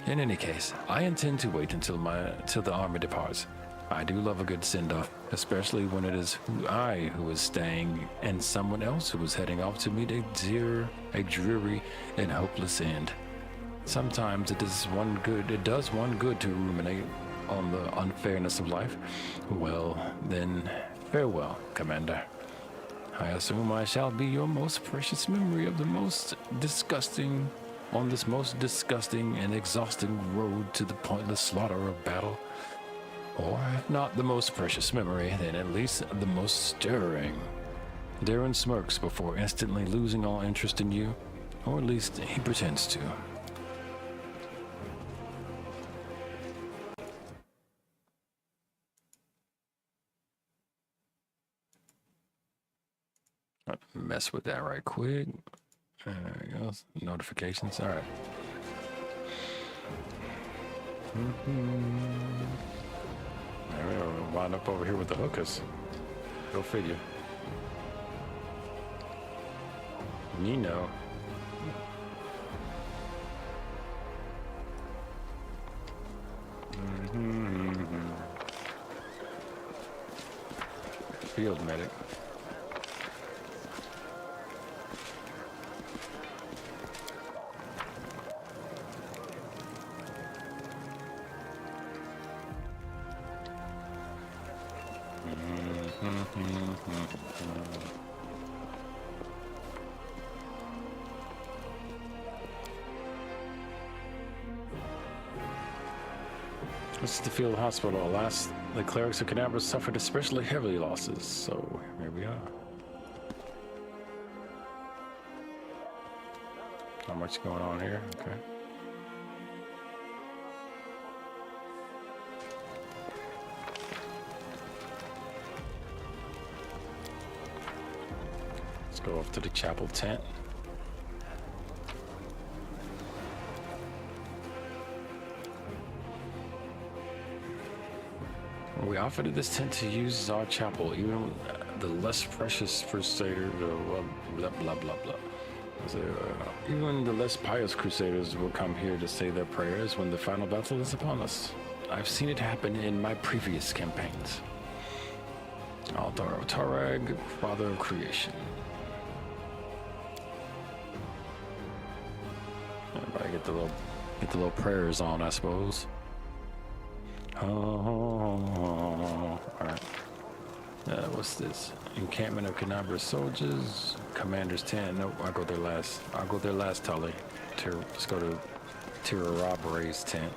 In any case, I intend to wait until the army departs. I do love a good send-off, especially when it is I who is staying and someone else who is heading off to meet a dreary and hopeless end. Sometimes it does one good to ruminate on the unfairness of life. Well, then, farewell, Commander. I assume I shall be your most precious memory of on this most disgusting and exhausting road to the pointless slaughter of battle. Or if not the most precious memory, then at least the most stirring. Darren smirks before instantly losing all interest in you, or at least he pretends to. Mess with that right quick. There we go. Notifications. All right. We'll wind up over here with the hookers. Go figure. Nino. Field medic. This is the field hospital. Alas, the clerics of Kinda suffered especially heavy losses, so here we are. Not much going on here, okay. Let's go off to the chapel tent. We offered this tent to use as our chapel, even the less precious crusaders, blah, blah, blah, blah. So, even the less pious crusaders will come here to say their prayers when the final battle is upon us. I've seen it happen in my previous campaigns. Altar of Tarag, Father of Creation. Everybody get the little prayers on, I suppose. Oh, alright. What's this? Encampment of Canabra soldiers. Commander's tent. Nope, I'll go there last. Tully. Let's go to Tira Robberay's tent.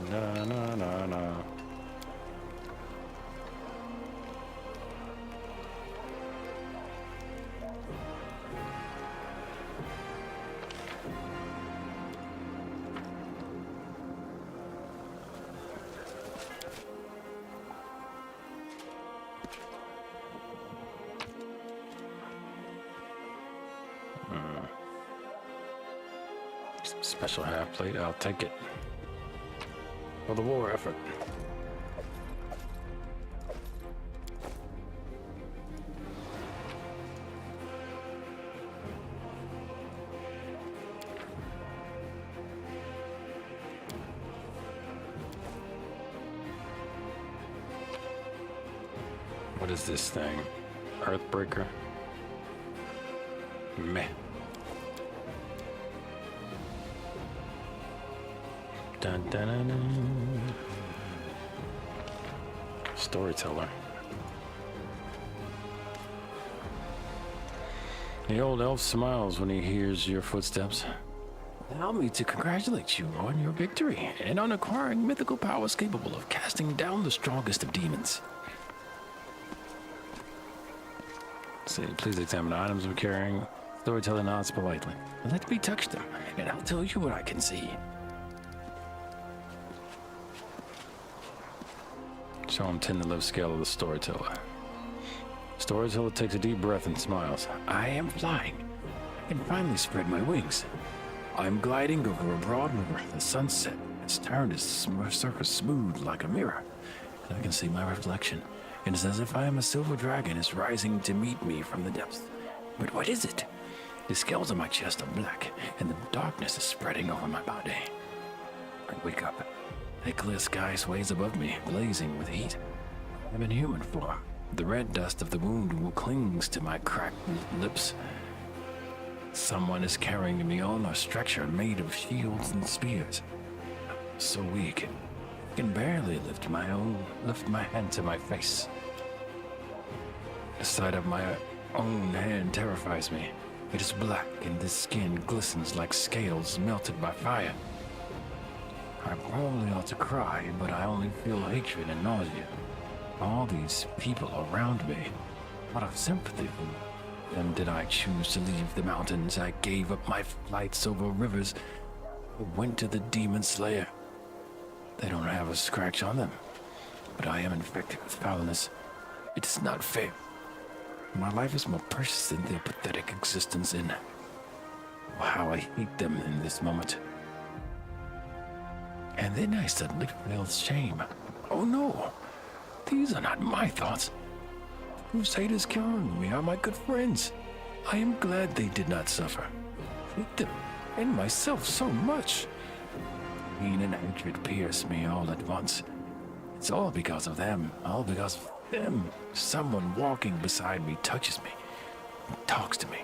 No. Special half plate, I'll take it. For the war effort. What is this thing? Earthbreaker? Meh. Dun, dun, dun, dun. Storyteller. The old elf smiles when he hears your footsteps. Allow me to congratulate you on your victory and on acquiring mythical powers capable of casting down the strongest of demons. Say, please examine the items I'm carrying. Storyteller nods politely. Let me touch them, and I'll tell you what I can see. Show him 10 to live scale of the storyteller. Storyteller takes a deep breath and smiles. I am flying. I can finally spread my wings. I'm gliding over a broad river. The sunset has turned its surface smooth like a mirror, and I can see my reflection. It is as if I am a silver dragon is rising to meet me from the depths. But what is it? The scales on my chest are black, and the darkness is spreading over my body. I wake up. The clear sky sways above me, blazing with heat. I'm in human form. The red dust of the wound clings to my cracked lips. Someone is carrying me on a stretcher made of shields and spears. I'm so weak, I can barely lift my hand to my face. The sight of my own hand terrifies me. It is black, and the skin glistens like scales melted by fire. I probably ought to cry, but I only feel hatred and nausea. All these people around me. Out of sympathy for them did I choose to leave the mountains. I gave up my flights over rivers. I went to the demon slayer. They don't have a scratch on them, but I am infected with foulness. It is not fair. My life is more precious than their pathetic existence in. How I hate them in this moment. And then I suddenly feel shame. Oh no, these are not my thoughts. The Crusaders killing me are my good friends. I am glad they did not suffer. I hate them and myself so much. Pain and hatred pierce me all at once. It's all because of them, all because of them. Someone walking beside me touches me, and talks to me.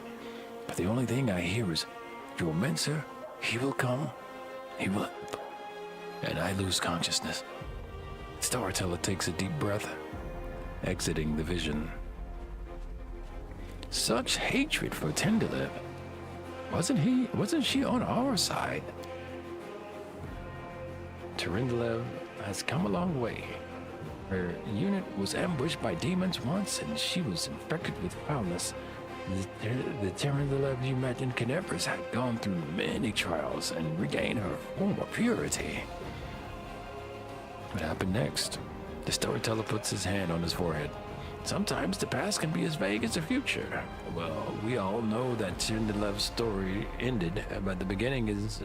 But the only thing I hear is, "Your Mentor, he will come, he will help." And I lose consciousness. Storyteller takes a deep breath, exiting the vision. Such hatred for Tenderlip. Wasn't she on our side? Terindalev has come a long way. Her unit was ambushed by demons once, and she was infected with foulness. The Terindalev you met in Canabras had gone through many trials and regained her former purity. What happened next? The storyteller puts his hand on his forehead. Sometimes the past can be as vague as the future. Well, we all know that Cinderlella's story ended, but the beginning is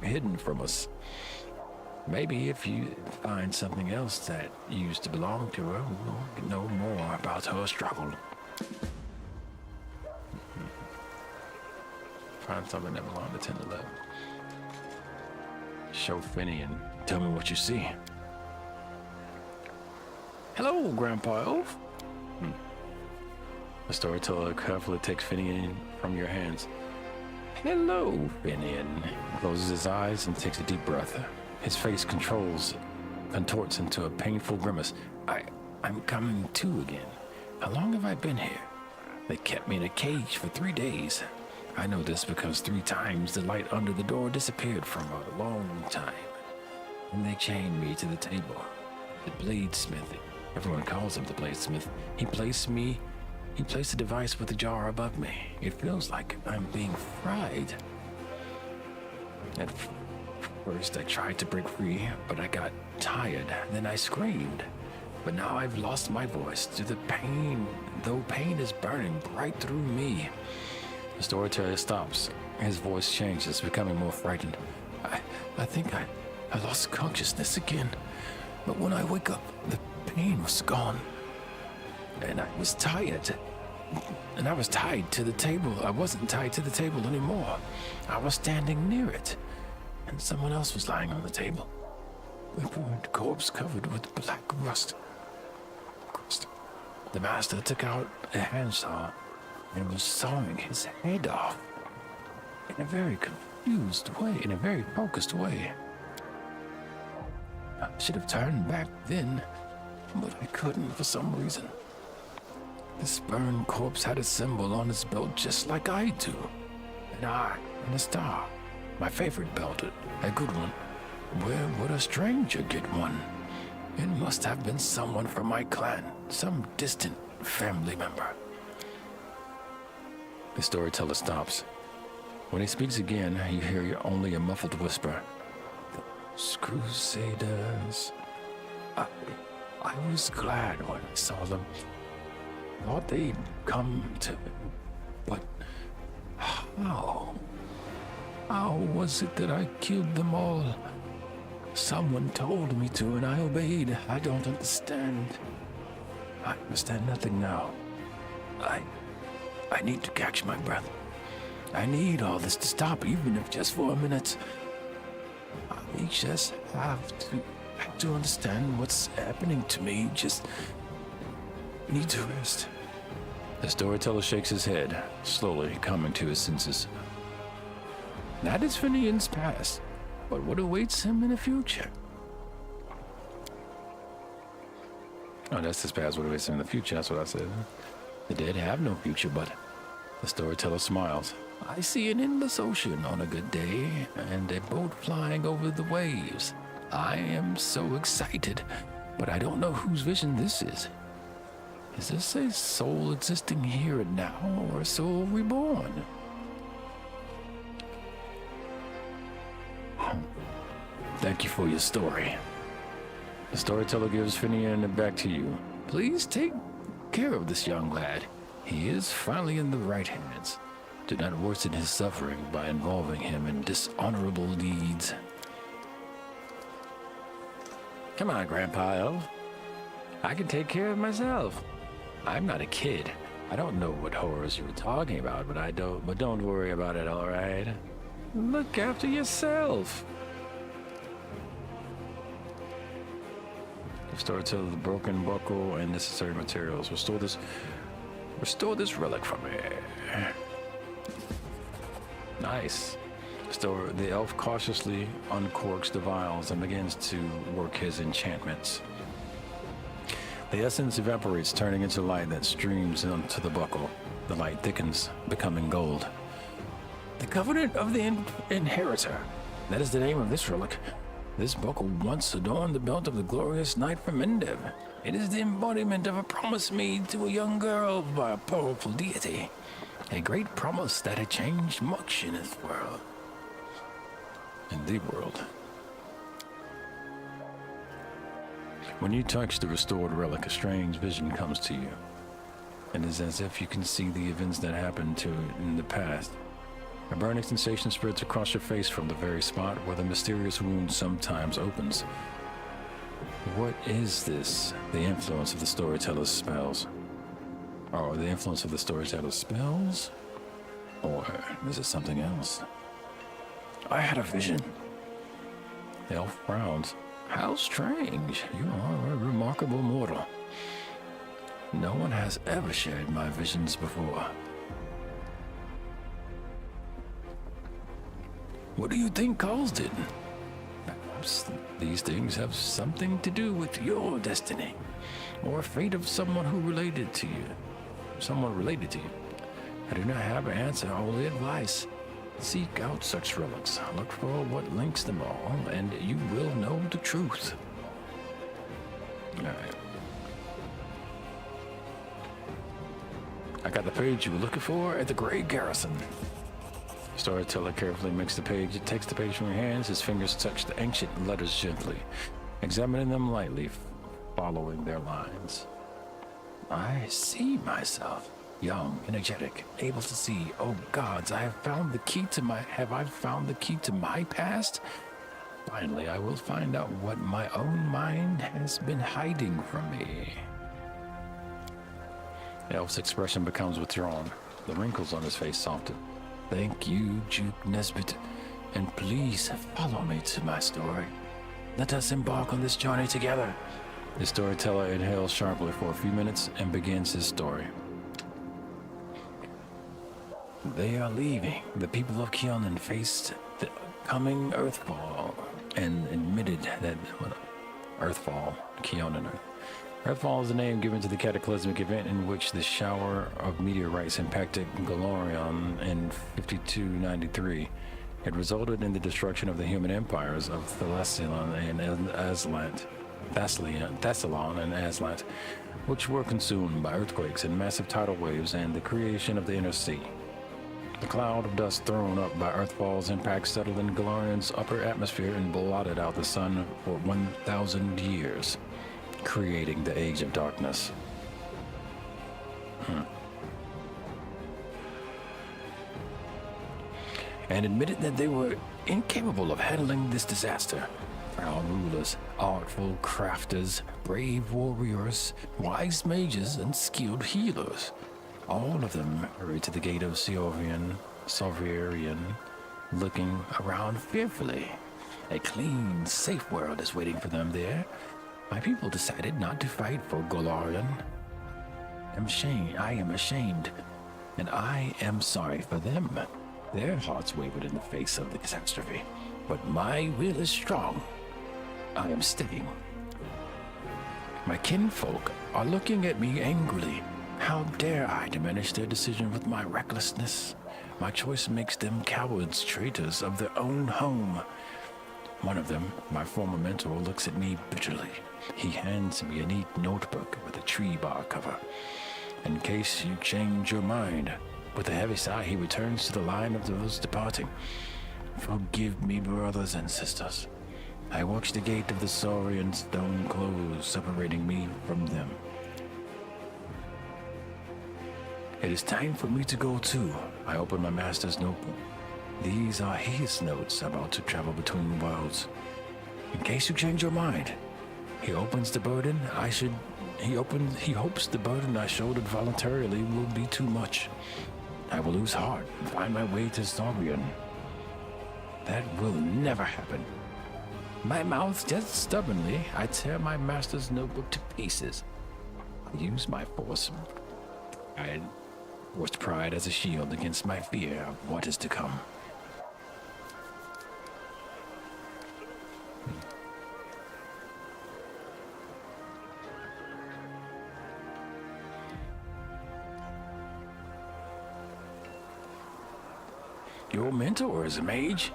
hidden from us. Maybe if you find something else that used to belong to her, we'll know more about her struggle. Find something that belonged to Cinderella. Show Finny and tell me what you see. Hello, Grandpa Elf. The storyteller carefully takes Finian from your hands. Hello, Finian. Closes his eyes and takes a deep breath. His face contorts into a painful grimace. I'm coming to again. How long have I been here? They kept me in a cage for 3 days. I know this because 3 times the light under the door disappeared from a long time. And they chained me to the table. The bladesmith. Everyone calls him the bladesmith. He placed a device with a jar above me. It feels like I'm being fried. At first I tried to break free, but I got tired. Then I screamed. But now I've lost my voice to the pain, though pain is burning right through me. The storyteller stops. His voice changes, becoming more frightened. I think I lost consciousness again. But when I wake up, the pain was gone. And I was tired. And I was tied to the table. I wasn't tied to the table anymore. I was standing near it. And someone else was lying on the table. A burned corpse covered with black rust. The master took out a handsaw and was sawing his head off. In a very confused way, in a very focused way. I should have turned back then, but I couldn't for some reason. This burned corpse had a symbol on its belt just like I do. An eye and a star. My favorite belt, a good one. Where would a stranger get one? It must have been someone from my clan, some distant family member. The storyteller stops. When he speaks again, you hear only a muffled whisper. Those crusaders. I was glad when I saw them. Thought they'd come to... But how? How was it that I killed them all? Someone told me to and I obeyed. I don't understand. I understand nothing now. I need to catch my breath. I need all this to stop, even if just for a minute. I just have to understand what's happening to me. Just need to rest. The storyteller shakes his head, slowly coming to his senses. That is Finian's past, but what awaits him in the future? Oh, that's his past, what awaits him in the future, that's what I said. The dead have no future, but the storyteller smiles. I see an endless ocean on a good day, and a boat flying over the waves. I am so excited, but I don't know whose vision this is. Is this a soul existing here and now, or a soul reborn? Thank you for your story. The storyteller gives Finian back to you. Please take care of this young lad. He is finally in the right hands. Do not worsen his suffering by involving him in dishonorable deeds. Come on, Grandpa Elf. I can take care of myself. I'm not a kid. I don't know what horrors you were talking about, but don't worry about it, all right? Look after yourself. Restore to the broken buckle and necessary materials. Restore this relic from me. Nice. The elf cautiously uncorks the vials and begins to work his enchantments. The essence evaporates, turning into light that streams onto the buckle. The light thickens, becoming gold. The Covenant of the Inheritor. That is the name of this relic. This buckle once adorned the belt of the glorious knight from Endev. It is the embodiment of a promise made to a young girl by a powerful deity. A great promise that had changed much in this world. In the world. When you touch the restored relic, a strange vision comes to you. It is as if you can see the events that happened to it in the past. A burning sensation spreads across your face from the very spot where the mysterious wound sometimes opens. What is this? The influence of the storyteller's spells? Or the influence of the storyteller's spells? Or is it something else? I had a vision. The elf frowns. How strange. You are a remarkable mortal. No one has ever shared my visions before. What do you think caused it? Perhaps these things have something to do with your destiny, or fate of someone who related to you. Someone related to you. I do not have an answer, only advice. Seek out such relics. Look for what links them all, and you will know the truth. Alright. I got the page you were looking for at the Grey Garrison. Storyteller carefully makes the page. It takes the page from your hands. His fingers touch the ancient letters gently, examining them lightly, following their lines. I see myself. Young, energetic, able to see. Oh gods, I have found the key to my... Have I found the key to my past? Finally, I will find out what my own mind has been hiding from me. Elf's expression becomes withdrawn. The wrinkles on his face soften. Thank you, Duke Nesbit, and please follow me to my story. Let us embark on this journey together. The storyteller inhales sharply for a few minutes and begins his story. They are leaving. The people of Keonan faced the coming Earthfall and admitted that Earthfall, Keonan. Earthfall is the name given to the cataclysmic event in which the shower of meteorites impacted Golarion in 5293. It resulted in the destruction of the human empires of Thassalon and Aslant, which were consumed by earthquakes and massive tidal waves and the creation of the inner sea. The cloud of dust thrown up by Earthfall's impact settled in Golarion's upper atmosphere and blotted out the sun for 1,000 years, creating the Age of Darkness. And admitted that they were incapable of handling this disaster. Proud rulers, artful crafters, brave warriors, wise mages, and skilled healers. All of them hurried to the gate of Soverian, looking around fearfully. A clean, safe world is waiting for them there. My people decided not to fight for Golarion. I am ashamed, and I am sorry for them. Their hearts wavered in the face of the catastrophe, but my will is strong. I am staying. My kinfolk are looking at me angrily. How dare I diminish their decision with my recklessness? My choice makes them cowards, traitors of their own home. One of them, my former mentor, looks at me bitterly. He hands me a neat notebook with a tree bark cover. In case you change your mind. With a heavy sigh, he returns to the line of those departing. Forgive me, brothers and sisters. I watch the gate of the Saurian stone close, separating me from them. It is time for me to go too. I open my master's notebook. These are his notes about to travel between worlds. In case you change your mind. He opens the burden he hopes the burden I shouldered voluntarily will be too much. I will lose heart and find my way to Saurian. That will never happen. My mouth just stubbornly, I tear my master's notebook to pieces. I use my forced pride as a shield against my fear of what is to come. Your mentor is a mage?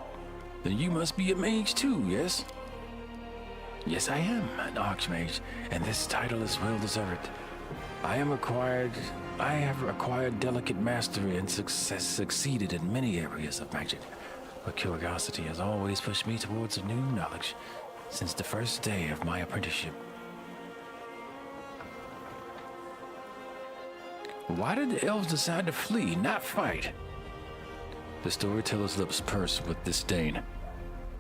Then you must be a mage too, yes? Yes, I am an archmage, and this title is well deserved. I have acquired delicate mastery and succeeded in many areas of magic, but curiosity has always pushed me towards a new knowledge since the first day of my apprenticeship. Why did the elves decide to flee, not fight? The storyteller's lips purse with disdain.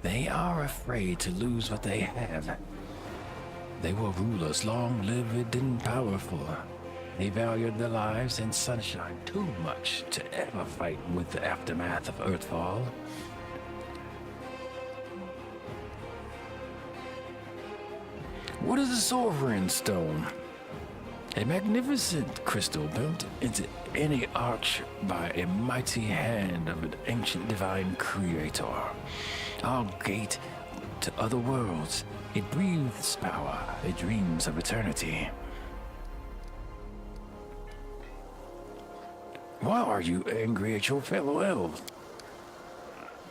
They are afraid to lose what they have. They were rulers, long-lived and powerful. They valued their lives and sunshine too much to ever fight with the aftermath of Earthfall. What is a sovereign stone? A magnificent crystal built into any arch by a mighty hand of an ancient divine creator. Our gate to other worlds. It breathes power. It dreams of eternity. Why are you angry at your fellow elves?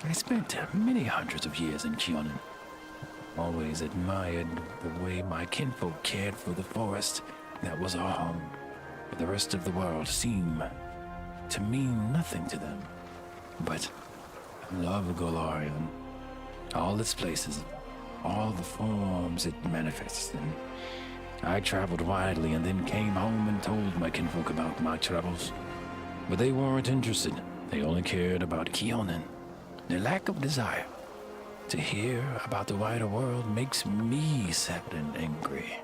I spent many hundreds of years in Kionin. Always admired the way my kinfolk cared for the forest that was our home. But the rest of the world seemed to mean nothing to them. But I love Golarion. All its places, all the forms it manifests in. I traveled widely and then came home and told my kinfolk about my travels. But they weren't interested. They only cared about Kionin. Their lack of desire to hear about the wider world makes me sad and angry.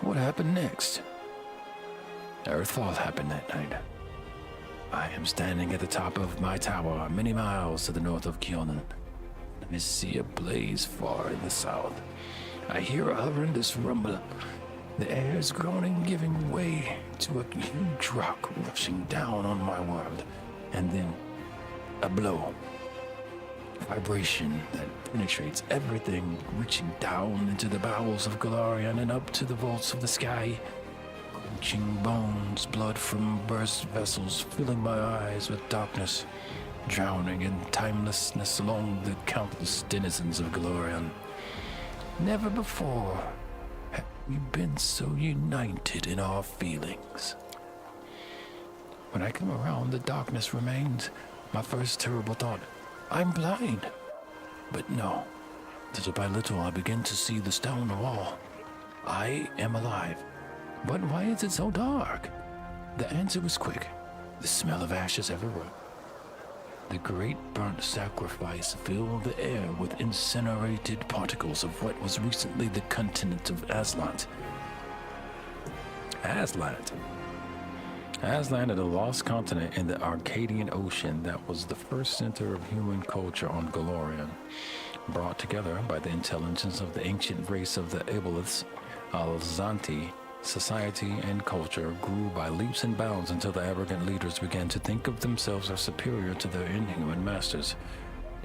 What happened next? Earthfall happened that night. I am standing at the top of my tower, many miles to the north of Kionin. I see a blaze far in the south. I hear a horrendous rumble. The air is groaning, giving way to a huge rock rushing down on my world. And then a blow. Vibration that penetrates everything, reaching down into the bowels of Golarion and up to the vaults of the sky. Crunching bones, blood from burst vessels, filling my eyes with darkness, drowning in timelessness along the countless denizens of Golarion. Never before have we been so united in our feelings. When I come around, the darkness remains. My first terrible thought, I'm blind. But no, little by little I begin to see the stone wall. I am alive. But why is it so dark? The answer was quick. The smell of ashes everywhere. The great burnt sacrifice filled the air with incinerated particles of what was recently the continent of Aslant. Aslant is a lost continent in the Arcadian Ocean that was the first center of human culture on Golarion, brought together by the intelligence of the ancient race of the Aboleths, Alzanti. Society and culture grew by leaps and bounds until the arrogant leaders began to think of themselves as superior to their inhuman masters.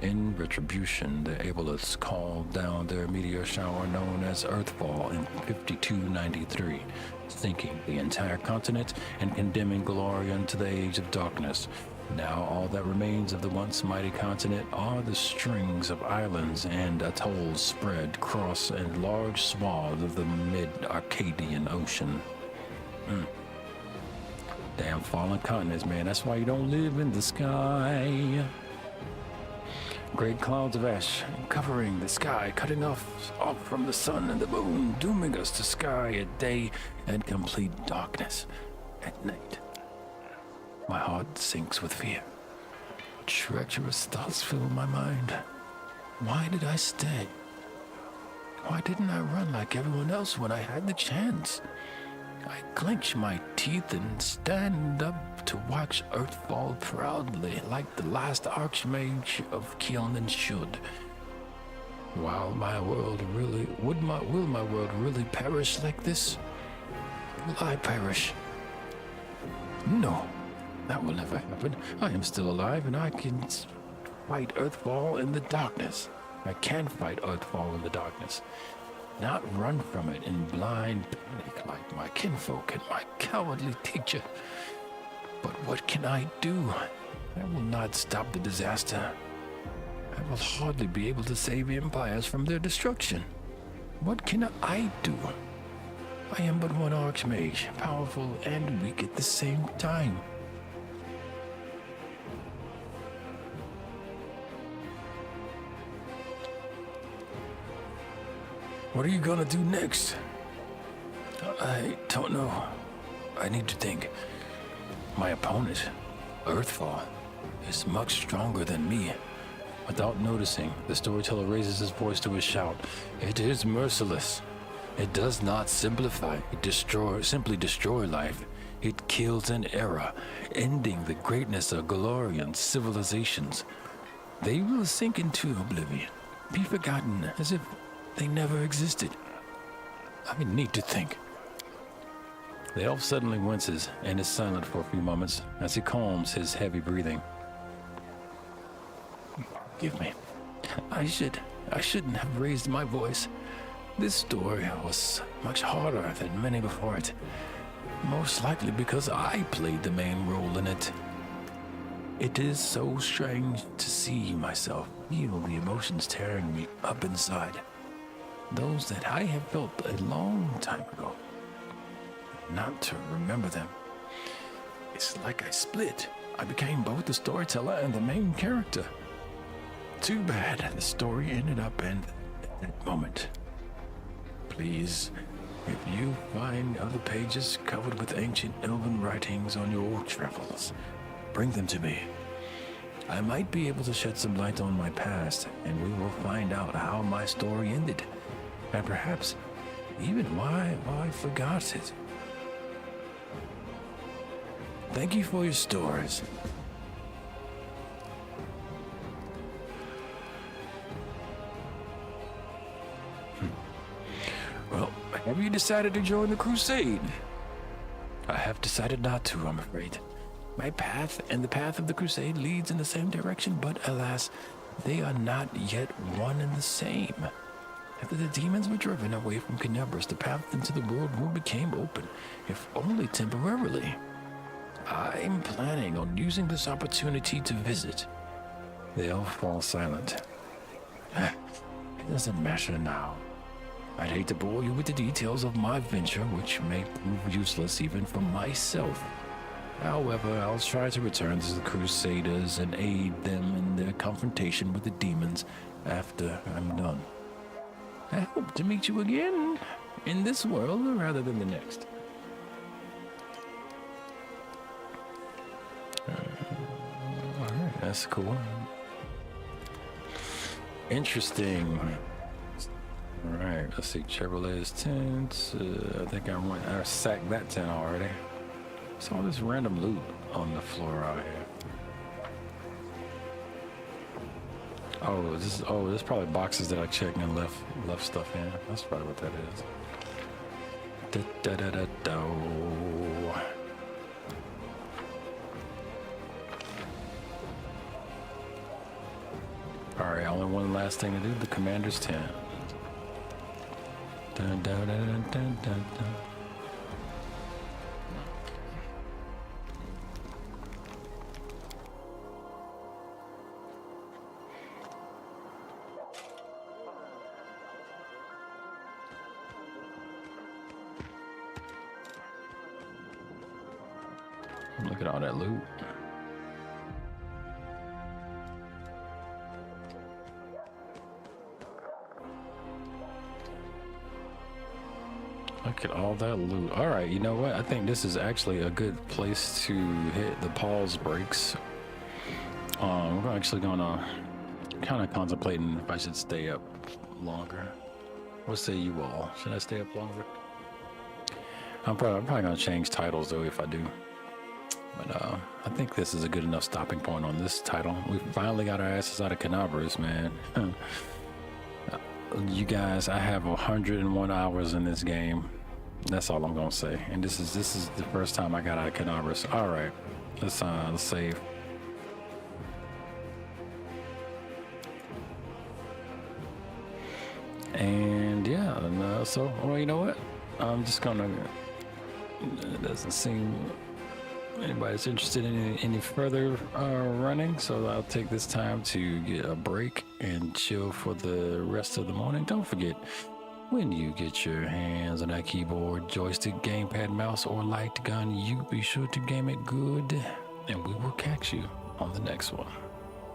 In retribution, the Aboleths called down their meteor shower known as Earthfall in 5293, sinking the entire continent and condemning Golarion to the Age of Darkness. Now all that remains of the once mighty continent are the strings of islands and atolls spread across a large swath of the mid-Arcadian Ocean. Damn fallen continents, man. That's why you don't live in the sky. Great clouds of ash covering the sky, cutting off from the sun and the moon, dooming us to sky at day and complete darkness at night. My heart sinks with fear. Treacherous thoughts fill my mind. Why did I stay? Why didn't I run like everyone else when I had the chance? I clench my teeth and stand up to watch Earthfall proudly, like the last Archmage of Kionin should. Will my world really perish like this? Will I perish? No. That will never happen. I am still alive and I can fight Earthfall in the darkness. I can fight Earthfall in the darkness. Not run from it in blind panic like my kinfolk and my cowardly teacher. But what can I do? I will not stop the disaster. I will hardly be able to save empires from their destruction. What can I do? I am but one Archmage, powerful and weak at the same time. What are you gonna do next? I don't know. I need to think. My opponent, Earthfall, is much stronger than me. Without noticing, the storyteller raises his voice to a shout. It is merciless. It does not simplify, simply destroy life. It kills an era, ending the greatness of Galorian civilizations. They will sink into oblivion, be forgotten as if they never existed. I need to think. The elf suddenly winces and is silent for a few moments as he calms his heavy breathing. Forgive me. I shouldn't have raised my voice. This story was much harder than many before it. Most likely because I played the main role in it. It is so strange to see myself feel the emotions tearing me up inside. Those that I have felt a long time ago. Not to remember them. It's like I split. I became both the storyteller and the main character. Too bad the story ended up in that moment. Please, if you find other pages covered with ancient elven writings on your travels, bring them to me. I might be able to shed some light on my past, and we will find out how my story ended, and perhaps even why I forgot it. Thank you for your stories. Well, have you decided to join the crusade? I have decided not to, I'm afraid. My path and the path of the crusade leads in the same direction, but alas, they are not yet one and the same. After the demons were driven away from Canabras, the path into the world became open, if only temporarily. I'm planning on using this opportunity to visit. The elf falls silent. It doesn't matter now. I'd hate to bore you with the details of my venture, which may prove useless even for myself. However, I'll try to return to the Crusaders and aid them in their confrontation with the demons after I'm done. I hope to meet you again in this world rather than the next. Alright, that's cool. Interesting. Alright, let's see. Chevrolet's tent. I think I sacked that tent already. Saw this random loot on the floor out here. This is probably boxes that I checked and left stuff in. That's probably what that is. Alright, only one last thing to do, the commander's tent. Dun, dun, dun, dun, dun, dun. Look at all that loot. Look at all that loot. All right, you know what? I think this is actually a good place to hit the pause breaks. We're actually gonna kind of contemplating if I should stay up longer. What say you all? Should I stay up longer? I'm probably gonna change titles though if I do. But I think this is a good enough stopping point on this title. We finally got our asses out of Canabras, man. You guys, I have 101 hours in this game. That's all I'm gonna say. And this is the first time I got out of Canabras. All right, let's save. And yeah, so well, you know what? I'm just gonna. It doesn't seem anybody's interested in any further running, so I'll take this time to get a break and chill for the rest of the morning. Don't forget, when you get your hands on that keyboard, joystick, gamepad, mouse, or light gun, you be sure to game it good, and we will catch you on the next one.